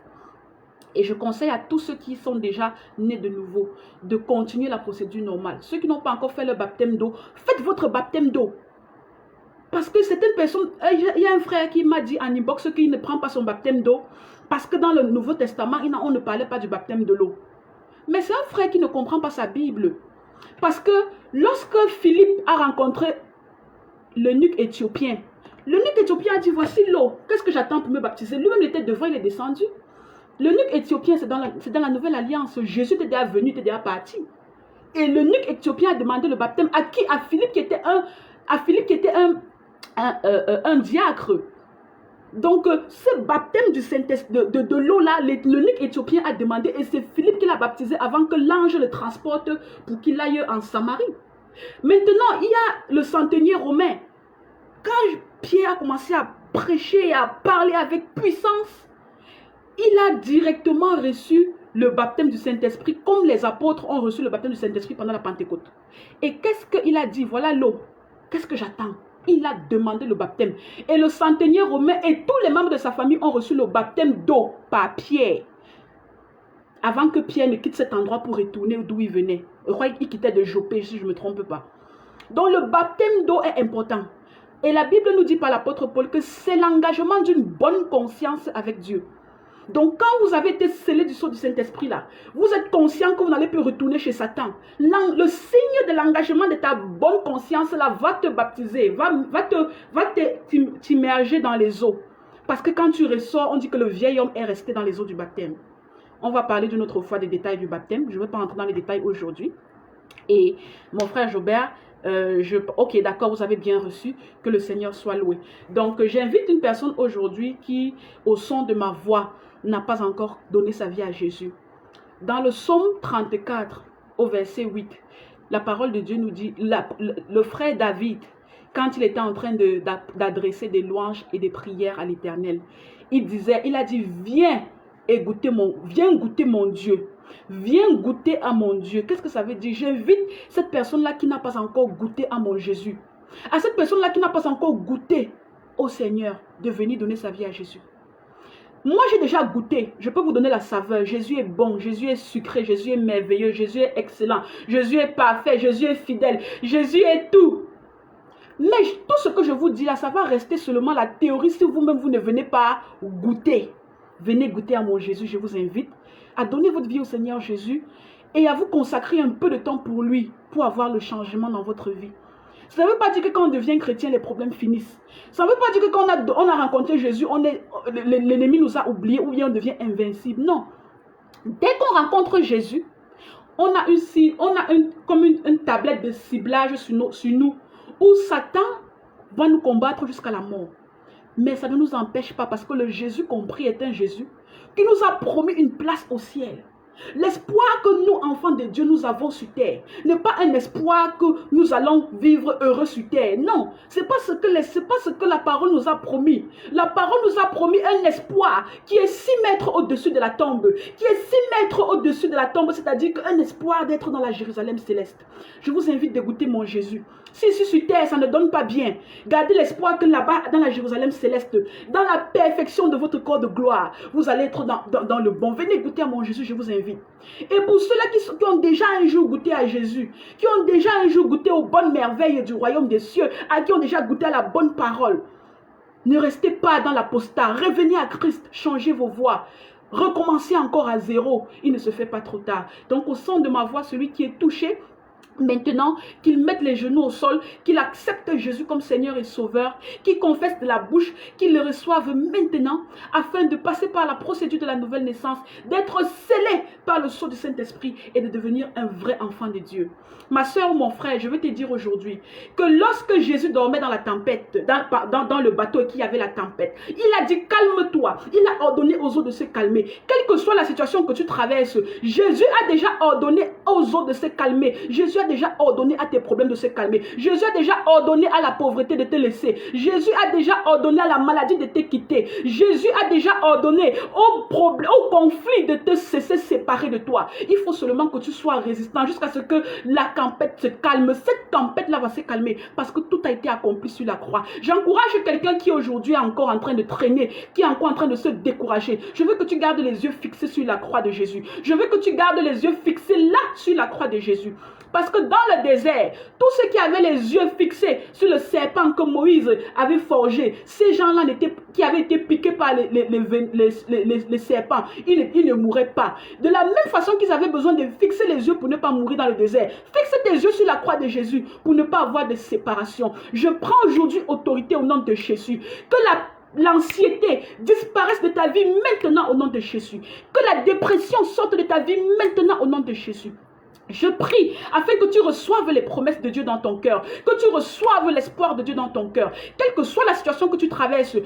Et je conseille à tous ceux qui sont déjà nés de nouveau de continuer la procédure normale. Ceux qui n'ont pas encore fait le baptême d'eau, faites votre baptême d'eau. Parce que certaines personnes, il y a un frère qui m'a dit en inbox qu'il ne prend pas son baptême d'eau parce que dans le Nouveau Testament, on ne parlait pas du baptême de l'eau. Mais c'est un frère qui ne comprend pas sa Bible. Parce que lorsque Philippe a rencontré l'eunuque éthiopien a dit, voici l'eau, qu'est-ce que j'attends pour me baptiser? Lui-même était devant, il est descendu. L'eunuque éthiopien, c'est dans la nouvelle alliance. Jésus était déjà venu, il était déjà parti. Et l'eunuque éthiopien a demandé le baptême à qui? À Philippe qui était un diacre. Donc, ce baptême du Saint-Esprit, de l'eau là, l'eunuque éthiopien a demandé et c'est Philippe qui l'a baptisé avant que l'ange le transporte pour qu'il aille en Samarie. Maintenant, il y a le centenier romain. Quand Pierre a commencé à prêcher et à parler avec puissance, il a directement reçu le baptême du Saint-Esprit comme les apôtres ont reçu le baptême du Saint-Esprit pendant la Pentecôte. Et qu'est-ce qu'il a dit? Voilà l'eau. Qu'est-ce que j'attends? Il a demandé le baptême. Et le centenier romain et tous les membres de sa famille ont reçu le baptême d'eau par Pierre. Avant que Pierre ne quitte cet endroit pour retourner d'où il venait. Je crois qu'il quittait de Jopé, si je ne me trompe pas. Donc le baptême d'eau est important. Et la Bible nous dit par l'apôtre Paul que c'est l'engagement d'une bonne conscience avec Dieu. Donc quand vous avez été scellé du sceau du Saint-Esprit là, vous êtes conscient que vous n'allez plus retourner chez Satan. Le signe de l'engagement de ta bonne conscience là va te baptiser, va t'immerger dans les eaux. Parce que quand tu ressors, on dit que le vieil homme est resté dans les eaux du baptême. On va parler d'une autre fois des détails du baptême. Je ne vais pas entrer dans les détails aujourd'hui. Et mon frère Jobert, ok, d'accord, vous avez bien reçu, que le Seigneur soit loué. Donc, j'invite une personne aujourd'hui qui, au son de ma voix, n'a pas encore donné sa vie à Jésus. Dans le psaume 34, au verset 8, la parole de Dieu nous dit, le frère David, quand il était en train d'adresser des louanges et des prières à l'Éternel, il a dit, viens goûter mon Dieu. Viens goûter à mon Dieu. Qu'est-ce que ça veut dire? J'invite cette personne-là qui n'a pas encore goûté à mon Jésus. À cette personne-là qui n'a pas encore goûté au Seigneur de venir donner sa vie à Jésus. Moi, j'ai déjà goûté. Je peux vous donner la saveur. Jésus est bon. Jésus est sucré. Jésus est merveilleux. Jésus est excellent. Jésus est parfait. Jésus est fidèle. Jésus est tout. Mais tout ce que je vous dis là, ça va rester seulement la théorie si vous-même, vous ne venez pas goûter. Venez goûter à mon Jésus. Je vous invite à donner votre vie au Seigneur Jésus et à vous consacrer un peu de temps pour lui, pour avoir le changement dans votre vie. Ça ne veut pas dire que quand on devient chrétien, les problèmes finissent. Ça ne veut pas dire que quand on a rencontré Jésus, l'ennemi nous a oubliés ou bien on devient invincible. Non. Dès qu'on rencontre Jésus, on a une tablette de ciblage sur nous où Satan va nous combattre jusqu'à la mort. Mais ça ne nous empêche pas parce que le Jésus compris est un Jésus qui nous a promis une place au ciel. L'espoir que nous, enfants de Dieu, nous avons sur terre n'est pas un espoir que nous allons vivre heureux sur terre. Non, c'est pas ce que la parole nous a promis. La parole nous a promis un espoir qui est 6 mètres au-dessus de la tombe. Qui est 6 mètres au-dessus de la tombe, c'est-à-dire un espoir d'être dans la Jérusalem céleste. Je vous invite à goûter mon Jésus. Si ici sur terre, ça ne donne pas bien, gardez l'espoir que là-bas, dans la Jérusalem céleste, dans la perfection de votre corps de gloire, vous allez être dans le bon. Venez goûter à mon Jésus, je vous invite. Et pour ceux-là qui ont déjà un jour goûté à Jésus, qui ont déjà un jour goûté aux bonnes merveilles du royaume des cieux, à qui ont déjà goûté à la bonne parole, ne restez pas dans l'apostat, revenez à Christ, changez vos voies. Recommencez encore à zéro, il ne se fait pas trop tard. Donc au son de ma voix, celui qui est touché, maintenant, qu'il mette les genoux au sol, qu'il accepte Jésus comme Seigneur et Sauveur, qu'il confesse de la bouche, qu'il le reçoive maintenant, afin de passer par la procédure de la nouvelle naissance, d'être scellé par le sceau du Saint-Esprit et de devenir un vrai enfant de Dieu. Ma soeur ou mon frère, je veux te dire aujourd'hui que lorsque Jésus dormait dans la tempête, dans le bateau et qu'il y avait la tempête, il a dit calme-toi. Il a ordonné aux eaux de se calmer. Quelle que soit la situation que tu traverses, Jésus a déjà ordonné aux eaux de se calmer. Jésus a déjà ordonné à tes problèmes de se calmer. Jésus a déjà ordonné à la pauvreté de te laisser. Jésus a déjà ordonné à la maladie de te quitter. Jésus a déjà ordonné au conflit de te cesser séparé de toi. Il faut seulement que tu sois résistant jusqu'à ce que la tempête se calme. Cette tempête-là va se calmer parce que tout a été accompli sur la croix. J'encourage quelqu'un qui aujourd'hui est encore en train de traîner, qui est encore en train de se décourager. Je veux que tu gardes les yeux fixés sur la croix de Jésus. Je veux que tu gardes les yeux fixés là sur la croix de Jésus. Parce que dans le désert, tous ceux qui avaient les yeux fixés sur le serpent que Moïse avait forgé, ces gens-là qui avaient été piqués par les serpents, ils ne mouraient pas. De la même façon qu'ils avaient besoin de fixer les yeux pour ne pas mourir dans le désert, fixe tes yeux sur la croix de Jésus pour ne pas avoir de séparation. Je prends aujourd'hui autorité au nom de Jésus. Que l'anxiété disparaisse de ta vie maintenant au nom de Jésus. Que la dépression sorte de ta vie maintenant au nom de Jésus. Je prie afin que tu reçoives les promesses de Dieu dans ton cœur, que tu reçoives l'espoir de Dieu dans ton cœur. Quelle que soit la situation que tu traverses,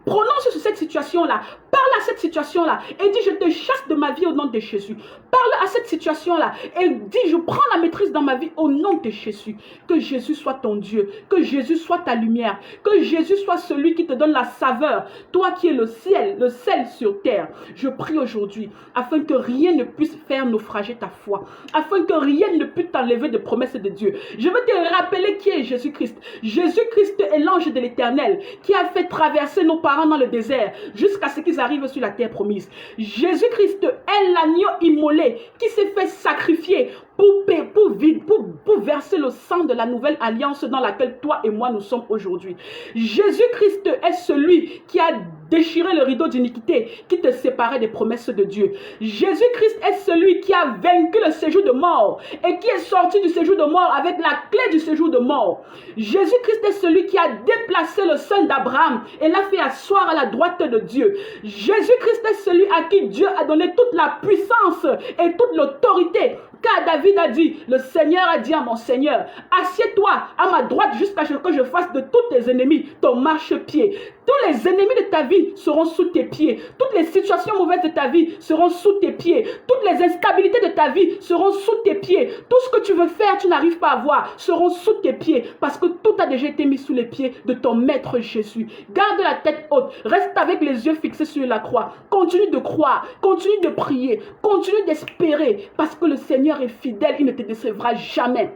prononce sur cette situation-là, parle à cette situation-là et dis je te chasse de ma vie au nom de Jésus. Parle à cette situation-là et dis je prends la maîtrise dans ma vie au nom de Jésus. Que Jésus soit ton Dieu, que Jésus soit ta lumière, que Jésus soit celui qui te donne la saveur, toi qui es le sel sur terre. Je prie aujourd'hui afin que rien ne puisse faire naufrager ta foi, afin que rien ne puisse t'enlever de promesses de Dieu. Je veux te rappeler qui est Jésus-Christ. Jésus-Christ est l'ange de l'Éternel qui a fait traverser nos parents dans le désert jusqu'à ce qu'ils arrivent sur la terre promise. Jésus-Christ est l'agneau immolé qui s'est fait sacrifier pour verser le sang de la nouvelle alliance dans laquelle toi et moi nous sommes aujourd'hui. Jésus-Christ est celui qui a déchiré le rideau d'iniquité qui te séparait des promesses de Dieu. Jésus-Christ est celui qui a vaincu le séjour de mort et qui est sorti du séjour de mort avec la clé du séjour de mort. Jésus-Christ est celui qui a déplacé le sein d'Abraham et l'a fait asseoir à la droite de Dieu. Jésus-Christ est celui à qui Dieu a donné toute la puissance et toute l'autorité. Car David a dit, le Seigneur a dit à mon Seigneur, assieds-toi à ma droite jusqu'à ce que je fasse de tous tes ennemis ton marchepied. Tous les ennemis de ta vie seront sous tes pieds. Toutes les situations mauvaises de ta vie seront sous tes pieds. Toutes les instabilités de ta vie seront sous tes pieds. Tout ce que tu veux faire, tu n'arrives pas à voir, seront sous tes pieds. Parce que tout a déjà été mis sous les pieds de ton Maître Jésus. Garde la tête haute. Reste avec les yeux fixés sur la croix. Continue de croire. Continue de prier. Continue d'espérer. Parce que le Seigneur est fidèle. Il ne te décevra jamais.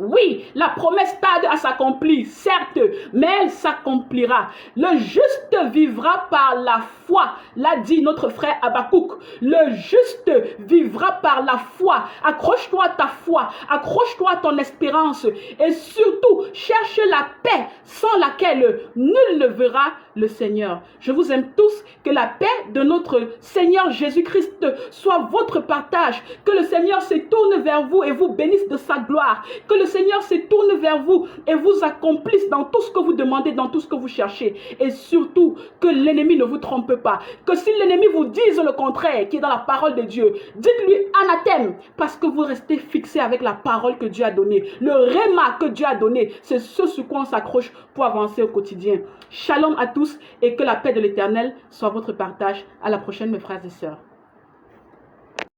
Oui, la promesse tarde à s'accomplir, certes, mais elle s'accomplira. Le juste vivra par la foi, l'a dit notre frère Habakkuk. Le juste vivra par la foi. Accroche-toi à ta foi, accroche-toi à ton espérance et surtout, cherche la paix sans laquelle nul ne verra le Seigneur. Je vous aime tous, que la paix de notre Seigneur Jésus-Christ soit votre partage, que le Seigneur se tourne vers vous et vous bénisse de sa gloire, que le Seigneur se tourne vers vous et vous accomplisse dans tout ce que vous demandez, dans tout ce que vous cherchez. Et surtout, que l'ennemi ne vous trompe pas. Que si l'ennemi vous dise le contraire, qui est dans la parole de Dieu, dites-lui anathème, parce que vous restez fixé avec la parole que Dieu a donnée. Le réma que Dieu a donné, c'est ce sur quoi on s'accroche pour avancer au quotidien. Shalom à tous et que la paix de l'Éternel soit votre partage. À la prochaine, mes frères et sœurs.